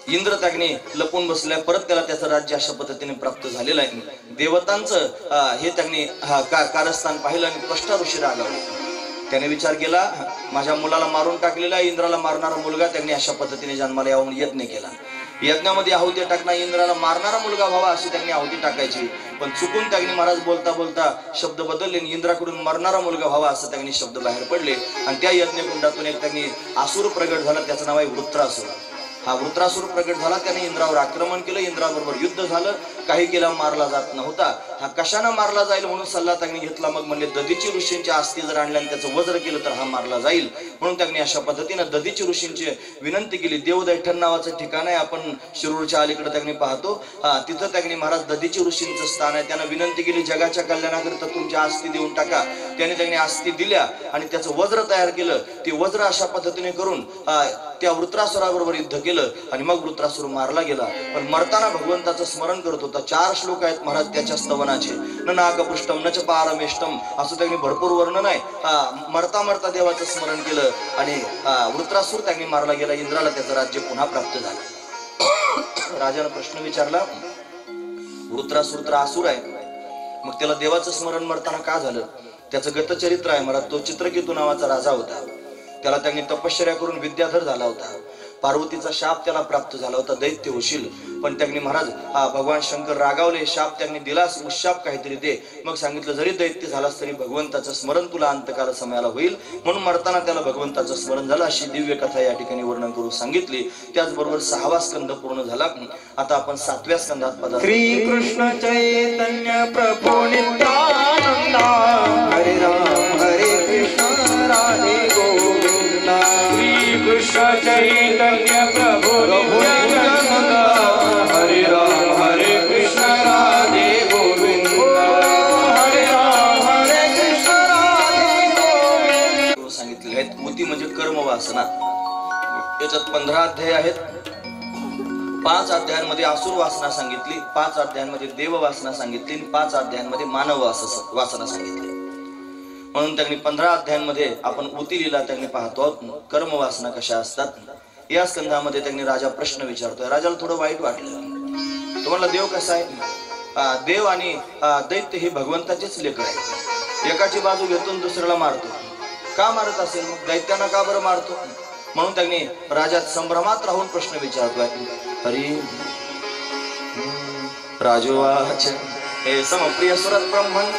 इंद्र त्याने लपून बसलाय. परत त्याला त्याचं राज्य अशा पद्धतीने प्राप्त झालेलं आहे. देवतांचं हे त्यांनी कारस्थान पाहिलं आणि त्वष्टा ऋषी रागावले. त्याने विचार केला, माझ्या मुलाला मारून टाकलेला इंद्राला मारणारा मुलगा त्यांनी अशा पद्धतीने जन्माला यावून यज्ञ केला. यज्ञामध्ये आहुती टाकणं, इंद्राला मारणारा मुलगा व्हावा अशी त्यांनी आहुती टाकायची. पण चुकून त्यांनी महाराज बोलता बोलता शब्द बदलले. इंद्राकडून मरणारा मुलगा व्हावा असं त्यांनी शब्द बाहेर पडले. आणि त्या यज्ञकुंडातून एक त्यांनी असुर प्रगट झाला. त्याचं नाव आहे वृत्रासुर. हा वृत्रासुर प्रगट झाला. त्याने इंद्रावर आक्रमण केलं. इंद्राबरोबर युद्ध झालं. काही केला मारला जात नव्हता. हा कशानं मारला जाईल म्हणून सल्ला त्यांनी घेतला. मग म्हणले दधीची ऋषींच्या अस्थी जर आणल्या आणि त्याचं वज्र केलं तर हा मारला जाईल. म्हणून त्यांनी अशा पद्धतीनं दधीची ऋषींची विनंती केली. देवदैठण नावाचं ठिकाण आहे, आपण शिरूरच्या अलीकडे त्यांनी पाहतो. तिथं त्यांनी महाराज दधीची ऋषींचं स्थान आहे. त्यांना विनंती केली, जगाच्या कल्याणाकरिता तुमच्या अस्थी देऊन टाका. त्यांनी अस्थी दिल्या आणि त्याचं वज्र तयार केलं. ते वज्र अशा पद्धतीने करून त्या वृत्रासुराबरोबर युद्ध केलं आणि मग वृत्रासुर मारला गेला. पण मरताना भगवंताचं स्मरण करत होता. 4 श्लोक आहेत महाराज त्याच्या स्तवनाचे. न नागपृष्टम न च पारमेष्टम असं त्यांनी भरपूर वर्णन आहे. मरता मरता देवाचं स्मरण केलं आणि वृत्रासुर त्यांनी मारला गेला. इंद्राला त्याचं राज्य पुन्हा प्राप्त झालं. राजानं प्रश्न विचारला, वृत्रासुर तर असुर आहे, मग त्याला देवाचं स्मरण मरताना का झालं? त्याचं गतचरित्र आहे महाराज. तो चित्रकेतू नावाचा राजा होता. त्याला त्यांनी तपश्चर्या करून विद्याधर झाला होता. पार्वतीचा शाप त्याला प्राप्त झाला होता, दैत्य होशील. पण त्यांनी महाराज भगवान शंकर रागावले. शाप त्यांनी दिलास, उशाप काहीतरी दे. मग सांगितलं, जरी दैत्य झालास तरी भगवंताचं स्मरण तुला अंतकाल समयाला होईल. म्हणून मरताना त्याला भगवंताचं स्मरण झालं. अशी दिव्य कथा या ठिकाणी वर्णन करून सांगितली. त्याचबरोबर 6वा स्कंद पूर्ण झाला. आता आपण 7व्या स्कंदात पदार्थ. श्री कृष्ण चैतन्य प्रभु नित्यानंद हरे राम हरे कृष्ण राधे गोविंदा. श्री कृष्ण चैतन्य प्रभु नित्यानंद हरे राम हरे कृष्ण राधे गोविंदा. हरे राम हरे कृष्ण राधे गोविंदा. सांगितले आहेत. ऊती म्हणजे कर्म वासना. याच्यात 15 अध्याय आहेत. 5 अध्यायांमध्ये असुर वासना सांगितली, 5 अध्यायांमध्ये देव वासना सांगितली, 5 अध्यायांमध्ये मानव वासना सांगितली. म्हणून त्यांनी 15 अध्यायांमध्ये आपण ऊती लीला त्यांनी पाहतो. कर्म वासना कशा असतात या स्कंधामध्ये त्यांनी राजा प्रश्न विचारतोय. राजाला थोडं वाईट वाटलं. तुम्हाला देव कसा आहे? देव आणि दैत्य हे भगवंताचेच लेकर आहे. एकाची बाजू घेतो आणि दुसऱ्याला मारतो. का मारत असेल? मग दैत्यांना का बरं मारतो? म्हणून त्यांनी राजात संभ्रमात राहून प्रश्न विचारतोय. हरी राजोवाच हे समप्रिय सुरत ब्रह्मन्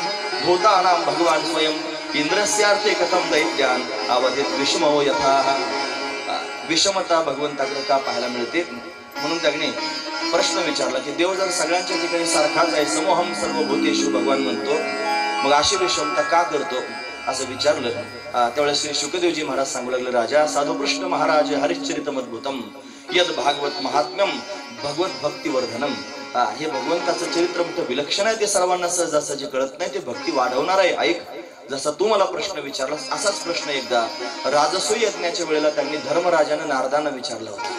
भूतानां भगवान स्वयं इंद्रस्यार्थे कथम दैत्यान अवधित विषमो यथा. विषमता भगवंताकडे का पाहायला मिळते? म्हणून त्यांनी प्रश्न विचारला की देव जर सगळ्यांच्या ठिकाणी सारखाच आहे, समोहम सर्व भूतेषु भगवान म्हणतो, मग अशी विषमता का करतो असं विचारलं. त्यावेळेस श्री शुकदेवजी महाराज सांगू लागले, राजा साधुपृष्ठ महाराज हरिश्चरितमद्भुतम यद भागवत महात्म्यम भगवत भक्तिवर्धनम. हे भगवंताचं चरित्र मोठं विलक्षण आहे, ते सर्वांना सहजासहजी कळत नाही, ते भक्ती वाढवणार आहे. ऐक, जसा तू मला प्रश्न विचारलास असाच प्रश्न एकदा राजसूय यज्ञाच्या वेळेला त्यांनी धर्मराजानं नारदांना विचारला होता.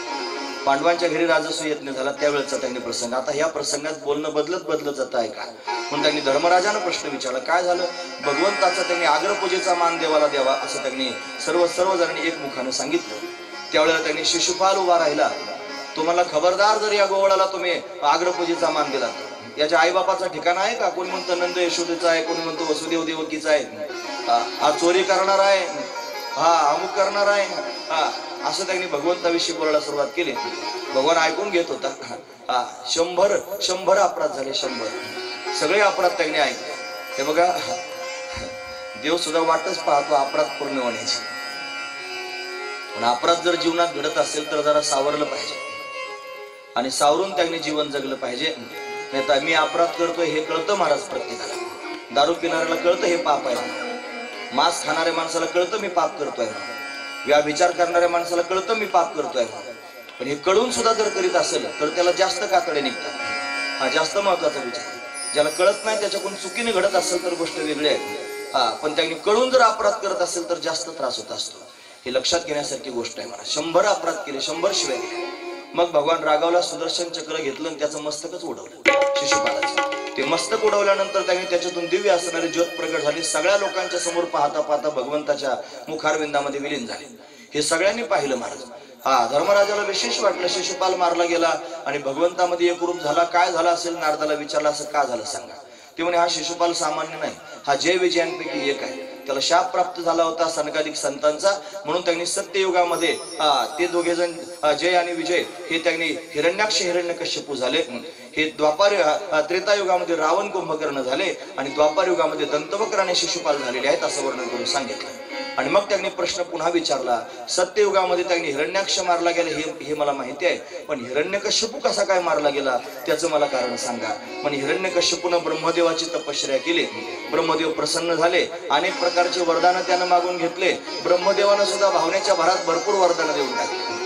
पांडवांच्या घरी राजसूय यज्ञ झाला त्यावेळेचा त्यांनी प्रसंग. आता ह्या प्रसंगात बोलणं बदलत जात आहे का? म्हणून त्यांनी धर्मराजानं प्रश्न विचारला. काय झालं? भगवंताचा त्यांनी आग्रपूजेचा मान देवाला द्यावा असं त्यांनी सर्वजणांनी एकमुखानं सांगितलं. त्यावेळेला त्यांनी शिशुपाल उभा राहिला. तुम्हाला खबरदार, जर या गोवळाला तुम्ही आग्रपूजेचा मान दिला, याच्या आईबापाचा ठिकाण आहे का? कोणी म्हणतं नंद यशोदेचा आहे, कोणी म्हणतो वसुदेव देवकीचा आहे, हा चोरी करणार आहे, हा अमुक करणार आहे, असं त्यांनी भगवंताविषयी बोलायला सुरुवात केली. भगवान ऐकून घेत होता. 100 अपराध झाले, 100 सगळे अपराध त्यांनी ऐकले. हे बघा, देव सुद्धा वाटच पाहतो अपराध पूर्ण होण्याची. पण अपराध जर जीवनात घडत असेल तर जरा सावरलं पाहिजे आणि सावरून त्यांनी जीवन जगलं पाहिजे. नाही तर मी अपराध करतोय हे कळतं महाराज प्रत्येकाला. दारू पिणाऱ्याला कळतं हे पाप आहे, मांस खाणाऱ्या माणसाला कळतं मी पाप करतोय, व्याभिचार करणाऱ्या माणसाला कळतं मी पाप करतोय. पण हे कळून सुद्धा जर करीत असेल तर त्याला जास्त कातडे निघतात. हा जास्त महत्वाचा विचार. ज्याला कळत नाही त्याच्याकडून चुकीने घडत असेल तर गोष्ट वेगळी आहे. पण त्यांनी कळून जर अपराध करत असेल तर जास्त त्रास होत असतो. हे लक्षात घेण्यासारखी गोष्ट आहे. मला 100 अपराध केले, 100 शिवाय दिले. मग भगवान रागावला, सुदर्शन चक्र घेतलं आणि त्याचं मस्तकच उडवलं शिशुपालाचं. ते मस्तक उडवल्यानंतर त्यांनी त्याच्यातून दिव्य असणारी ज्योत प्रगट झाली. सगळ्या लोकांच्या समोर पाहता पाहता भगवंताच्या मुखारविंदामध्ये विलीन झाले. हे सगळ्यांनी पाहिलं महाराज. धर्मराजाला विशेष वाटलं. शिशुपाल मारला गेला आणि भगवंतामध्ये एक रूप झाला. काय झाला असेल? नारदाला विचारला, असं का झालं सांगा. ते म्हणे, हा शिशुपाल सामान्य नाही, हा जय विजयांपैकी एक आहे. त्याला शाप प्राप्त झाला होता सनकादिक संतांचा. म्हणून त्यांनी सत्ययुगामध्ये ते दोघे जण जय आणि विजय हे त्यांनी हिरण्याक्ष हिरण्यकश्यपू झाले. हे त्रेतायुगामध्ये रावण कुंभकर्ण झाले आणि द्वापार युगामध्ये दंतवक्र आणि शिशुपाल झालेले आहेत असं वर्णन करून सांगितलं. आणि मग त्यांनी प्रश्न पुन्हा विचारला. सत्ययुगामध्ये त्यांनी हिरण्याक्ष मारला गेला हे मला माहिती आहे, पण हिरण्यकश्यपू कसा काय मारला गेला त्याचं मला कारण सांगा. म्हणजे हिरण्यकश्यपूनं ब्रह्मदेवाची तपश्चर्या केली. ब्रह्मदेव प्रसन्न झाले. अनेक प्रकारचे वरदान त्यानं मागून घेतले. ब्रह्मदेवानं सुद्धा भावनेच्या भरात भरपूर वरदान देऊन टाकली.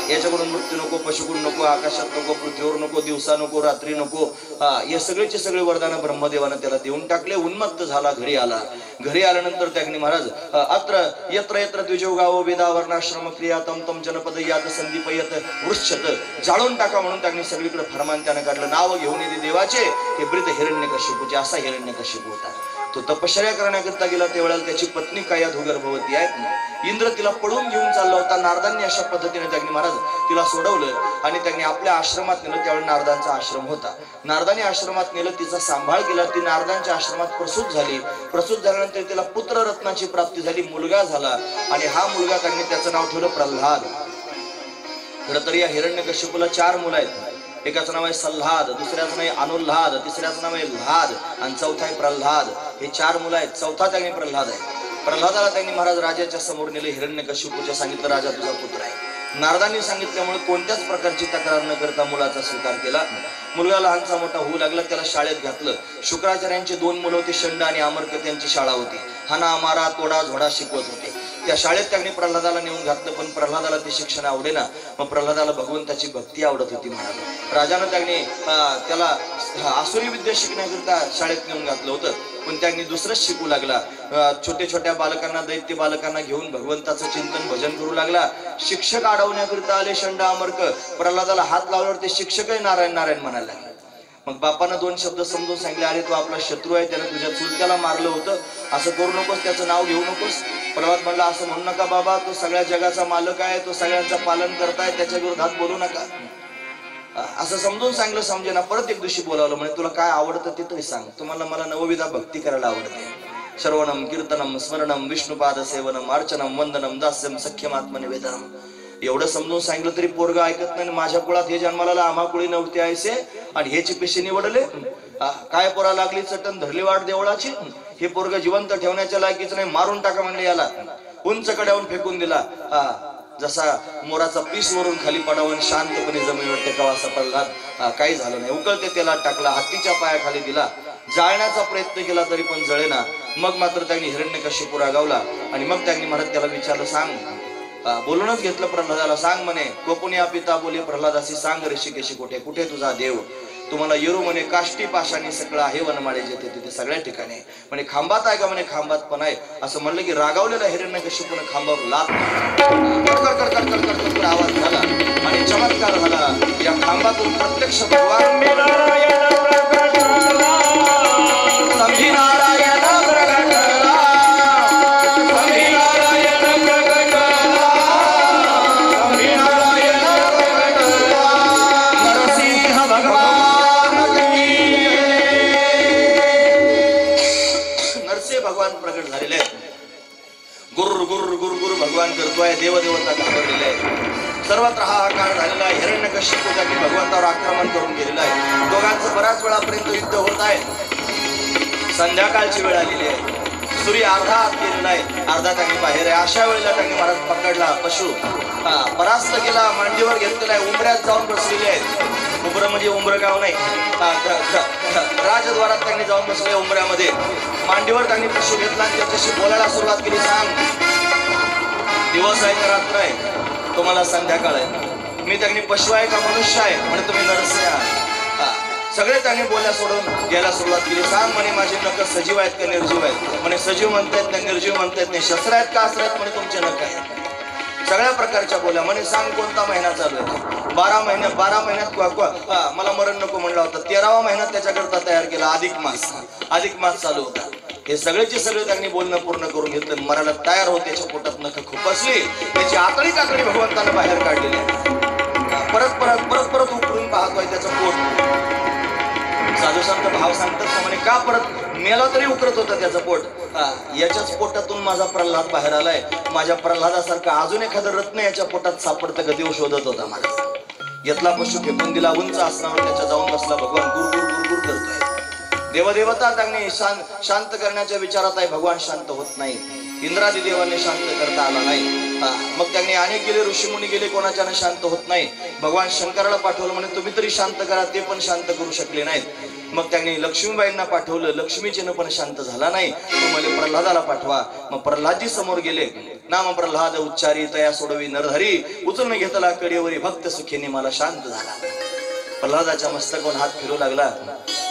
याच्याकडून मृत्यू नको, पशुकुण नको, आकाशात नको, पृथ्वीवर नको, दिवसा नको, रात्री नको, हे सगळेचे सगळे वरदान ब्रह्मदेवानं त्याला देऊन टाकले. उन्मत्त झाला, घरी आला. घरी आल्यानंतर त्याने महाराज अत्र यत्र यत्र द्विजोगावो वेदा वर्णाश्रम क्रिया तम तम जनपद यात संदीपयत वृक्षत, जाळून टाका म्हणून त्यांनी सगळीकडे फरमान त्यानं काढलं. नाव घेऊन येते देवाचे, हे ब्रीद हिरण्यकश्यपूचे. असा हिरण्यकश्यपू होता. तो तपश्चर्या करण्याकरता गेला. त्यावेळेला त्याची पत्नी कायाधू गर्भवती आहे. इंद्र तिला पळून घेऊन चालला होता. नारदांनी अशा पद्धतीने त्यांनी महाराज तिला सोडवलं आणि त्यांनी आपल्या आश्रमात नेलं. त्यावेळी नारदांचा आश्रम होता. नारदांनी आश्रमात नेलं, तिचा सांभाळ केला. ती नारदांच्या आश्रमात प्रसूत झाली. प्रसूत झाल्यानंतर तिला पुत्ररत्नाची प्राप्ती झाली, मुलगा झाला. आणि हा मुलगा त्यांनी त्याचं नाव ठेवलं प्रल्हाद. खरं तर या हिरण्यकश्यपूला 4 मुलं आहेत. एकाचं नाव आहे सल्हाद, दुसऱ्याचं नाव आहे अनुल्हाद, तिसऱ्याचं नाव आहे ल्हाद आणि चौथा आहे प्रल्हाद. हे 4 मुलं आहेत. चौथा त्यांनी प्रल्हाद आहे. प्रल्हादाला त्यांनी महाराज राजाच्या समोर नेले. हिरण्यकश्यपूच्या सांगितलं, राजा तुझा पुत्र आहे. नारदांनी सांगितल्यामुळे कोणत्याच प्रकारची तक्रार न करता मुलाचा स्वीकार केला. मुलगा लहानचा मोठा होऊ लागला. त्याला शाळेत घातलं. शुक्राचार्यांची 2 मुलं होती, षंड आणि अमर्क. त्यांची शाळा होती. हाना मारा तोडा झोडा शिकवत होते. त्या शाळेत त्यांनी प्रल्हादाला नेऊन घातलं. पण प्रल्हादाला ते शिक्षण आवडेना. मग प्रल्हादाला भगवंताची भक्ती आवडत होती महाराज. राजानं त्यांनी त्याला आसुरी विद्या शिकण्याकरता शाळेत नेऊन घातलं होतं. पण त्यांनी दुसरंच शिकू लागला. छोट्या छोट्या बालकांना, दैत्य बालकांना घेऊन भगवंताचं चिंतन भजन करू लागला. शिक्षक अडवण्याकरता आले षंड अमर्क. प्रल्हादाला हात लावल्यावर ते शिक्षकही नारायण नारायण म्हणायला लागले. मग बापानं 2 शब्द समजून सांगितले, अरे तो आपला शत्रू आहे, त्याने तुझ्या चुलत्याला मारलं होतं, असं करू नकोस, त्याचं नाव घेऊ नकोस. प्रल्हाद म्हणला, असं म्हणू नका बाबा, तो सगळ्या जगाचा मालक आहे, तो सगळ्यांचं पालन करताय, त्याच्या विरोधात बोलू नका असं समजून सांगितलं. समजेना. परत एक दिवशी बोलावलं. म्हणजे तुला काय आवडतं ते तरी सांग. तुम्हाला मला नवविधा भक्ती करायला आवडते. श्रवणम कीर्तनम स्मरणम विष्णुपाद सेवनम अर्चनम वंदनम दास्यम सख्यम आत्मनिवेदनम. एवढं समजून सांगितलं तरी पोरगा ऐकत नाही. माझ्या कुळात हे जन्माला आम्हा कुळी नव्हते आयसे आणि ह्याची पेशी निवडले. काय पोरा लागली चटण धरली वाट देवळाची. हे पोरग जिवंत ठेवण्याच्या लायकीच नाही, मारून टाका म्हणले याला. उंच कड्यावरून फेकून दिला. जसा मोराचा पीस वरून खाली पडावून शांतपणे जमिनीवर टेकावा असा प्रल्हाद काही झालं नाही. उकळते तेलात टाकला, हत्तीच्या पायाखाली दिला, जाळण्याचा प्रयत्न केला तरी पण जळेना. मग मात्र त्यांनी हिरण्यकश्यपू रागावला आणि मग त्यांनी महाराज त्याला विचारलं, सांग. बोलूनच घेतलं प्रल्हादाला. सांग म्हणे, कोपुनिया पिता बोले प्रल्हादासी, सांग ऋषिकेशी कुठे कुठे तुझा देव. तुम्हाला येरू म्हणे काष्टी पाशाने सगळं आहे वनमाळे जेथे तिथे सगळ्या ठिकाणी म्हणे. खांबात आहे का म्हणे. खांबात पण आहे. असं म्हणलं की रागावलेला हिरण्यकश्यपूने खांबावर लाथ आवाज झाला आणि चमत्कार झाला. या खांबातून प्रत्यक्ष भगवान प्रगट झालेले आहेत. गुरु गुरु गुरु गुरु भगवान करतोय. देवदेवता घाबरलेले आहेत. सर्वत्र हाहाकार झालेला आहे. हिरण्यकश्यपू त्यांनी भगवंतावर आक्रमण करून गेलेलं आहे. दोघांचं बऱ्याच वेळापर्यंत युद्ध होत आहे. संध्याकाळची वेळ आलेली आहे. सूर्य अर्धा आत गेलेला आहे, अर्धा त्यांनी बाहेर आहे. अशा वेळेला त्यांनी महाराज पकडला पशु, परास्त केला, मांडीवर घेतलेला आहे. उंबऱ्यात जाऊन बसलेले आहेत. उंबरं म्हणजे उंबरं गाव नाही, राजद्वारात त्यांनी जाऊन बसले. उंबऱ्यामध्ये मांडीवर त्यांनी पशु घेतला आणि त्याच्याशी बोलायला सुरुवात केली. सांग, दिवस आहे का रात्र आहे? तुम्हाला संध्याकाळ आहे. मी त्यांनी पशु आहे का मनुष्य आहे? म्हणे तुम्ही नरसिंह आहात. सगळे त्यांनी बोल्या सोडून घ्यायला सुरुवात केली. सांग म्हणे, माझे नख सजीव आहेत का निर्जीव आहेत? म्हणे सजीव म्हणतायत का निर्जीव म्हणतायत नाही. शस्त्र आहेत का अस्त्र आहेत? म्हणे तुमचे नख आहेत. सगळ्या प्रकारच्या बोल्या. म्हणे सांग कोणता महिना चालू आहे? 12 महिन्यात मला मरण नको म्हणला होता. 13वा महिन्यात त्याच्याकरता तयार केला. अधिक मास चालू होता. हे सगळेचे सगळे त्यांनी बोलणं पूर्ण करून घेतलं. मरायला तयार होत. त्याच्या पोटात नख खुपसली. त्याची आकडी काकडी भगवंतानं बाहेर काढलेली. परत परत परत परत उकळून पाहतोय त्याचं पोट. साधू संत भाव सांगतात ना, म्हणे का परत मेला तरी उकरत होतं त्याचं पोट. याच्याच पोटातून माझा प्रल्हाद बाहेर आलाय. माझ्या प्रल्हादासारखा अजून एखादं रत्न याच्या पोटात सापडतं का देव शोधत होता महाराज. घेतला पशु, फेकून दिला. उंच आसनावर त्याच्या जाऊन बसला. भगवान गुर गुर गुर गुर करतोय. देवदेवता त्यांनी शांत करण्याच्या विचारात आहे. भगवान शांत होत नाही. इंद्रादी देवाने शांत करता आला नाही. मग त्यांनी अनेक गेले, ऋषीमुनी गेले, कोणाच्यानं शांत होत नाही. भगवान शंकराला पाठवलं. म्हणे तुम्ही तरी शांत करा. ते पण शांत करू शकले नाहीत. मग त्यांनी लक्ष्मीबाईंना पाठवलं. लक्ष्मीचेनं पण शांत झाला नाही. मला प्रल्हादाला पाठवा. मग प्रल्हादजी समोर गेले. नाम प्रल्हाद उच्चारी तया सोडवी नरहरी, उचलून घेतला कडेवरी भक्त सुखीने मला शांत झाला. प्रल्हादाच्या मस्तकावर हात फिरू लागला.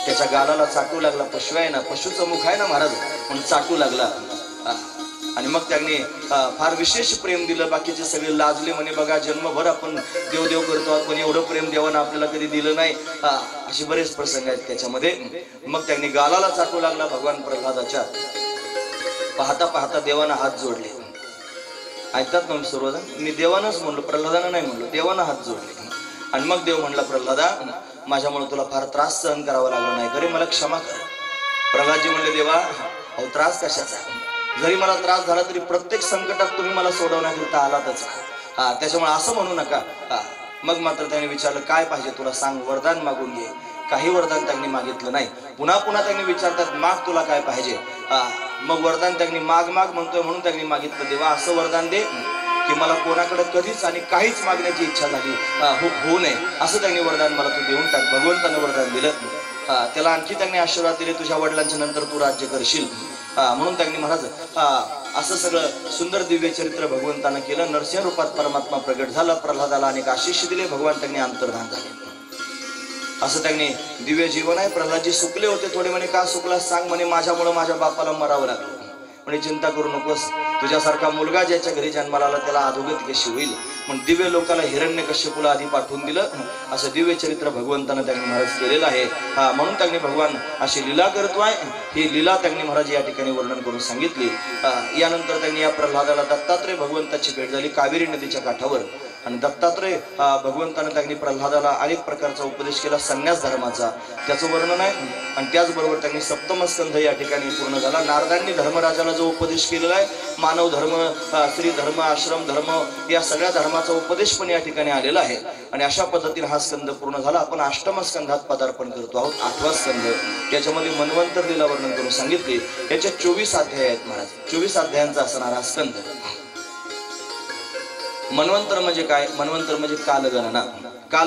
त्याच्या गालाला चाटू लागला. पशु आहे ना, पशुचं मुख आहे ना महाराज, म्हणून चाटू लागला. आणि मग त्यांनी फार विशेष प्रेम दिलं. बाकीचे सगळे लाजले. म्हणे बघा, जन्मभर आपण देवदेव करतो, पण एवढं प्रेम देवानं आपल्याला कधी दिलं नाही. असे बरेच प्रसंग आहेत त्याच्यामध्ये. मग त्यांनी गालाला चाटू लागला भगवान प्रल्हादाच्या. पाहता पाहता देवानं हात जोडले. ऐकतात ना सर्वजण, मी देवानंच म्हणलो, प्रल्हादानं नाही म्हणलो, देवानं हात जोडले. आणि मग देव म्हणला, प्रल्हादा, माझ्यामुळे तुला फार त्रास सहन करावा लागला नाही, घरी मला क्षमा कर. प्रल्हादजी म्हणले, देवा अहो त्रास कशाचा? जरी मला त्रास झाला तरी प्रत्येक संकटात तुम्ही मला सोडवण्याकरिता आलातच. त्याच्यामुळे असं म्हणू नका. मग मात्र त्यांनी विचारलं, काय पाहिजे तुला सांग, वरदान मागून घे. काही वरदान त्यांनी मागितलं नाही. पुन्हा पुन्हा त्यांनी विचारतात, माग तुला काय पाहिजे. मग वरदान त्यांनी माग माग म्हणतोय म्हणून त्यांनी मागितलं, देवा असं वरदान दे की मला कोणाकडे कधीच आणि काहीच मागण्याची इच्छा झाली होऊ नये. असं त्यांनी वरदान मला तू देऊन टाक. भगवंतानं वरदान दिलं. त्याला आणखी त्यांनी आशीर्वाद दिले, तुझ्या वडिलांच्या नंतर तू राज्य करशील. म्हणून त्यांनी महाराज असं सगळं सुंदर दिव्य चरित्र भगवंतानं केलं. नरसिंह रूपात परमात्मा प्रगट झाला. प्रल्हादाला अनेक आशीष दिले. भगवान त्यांनी अंतर्धान झाले. असं त्यांनी दिव्य जीवन आहे. प्रल्हादजी सुकले होते थोडे. म्हणे का सुकला सांग. म्हणे माझ्यामुळे माझ्या बापाला मरावं लागलं. म्हणे चिंता करू नकोस, तुझ्यासारखा मुलगा ज्याच्या घरी जन्माला आला त्याला अधोगती कशी होईल. म्हणून दिव्य लोकाला हिरण्यकश्यपूला आधी पाठवून दिलं. असं दिव्य चरित्र भगवंतानं त्यांनी महाराज केलेलं आहे. म्हणून त्यांनी भगवान अशी लीला करतोय. ही लीला त्यांनी महाराज या ठिकाणी वर्णन करून सांगितली. यानंतर त्यांनी या प्रल्हादाला दत्तात्रय भगवंताची भेट झाली कावेरी नदीच्या काठावर. आणि दत्तात्रय भगवंतानं त्यांनी प्रल्हादाला अनेक प्रकारचा उपदेश केला संन्यास धर्माचा, त्याचं वर्णन आहे. आणि त्याचबरोबर त्यांनी सप्तम स्कंध या ठिकाणी पूर्ण झाला. नारदांनी धर्मराजाला जो उपदेश केलेला आहे, मानव धर्म, स्त्री धर्म, आश्रम धर्म, या सगळ्या धर्माचा उपदेश पण या ठिकाणी आलेला आहे. आणि अशा पद्धतीने हा स्कंद पूर्ण झाला. आपण अष्टम स्कंधात पदार्पण करतो आहोत. 8वा स्कंद, त्याच्यामध्ये मन्वंतर लीला वर्णन करून सांगितले. याच्या 24 अध्याय आहेत महाराज. 24 अध्यायांचा असणारा स्कंद. मन्वंतर म्हणजे काय? मन्वंतर म्हणजे कालगणना. काल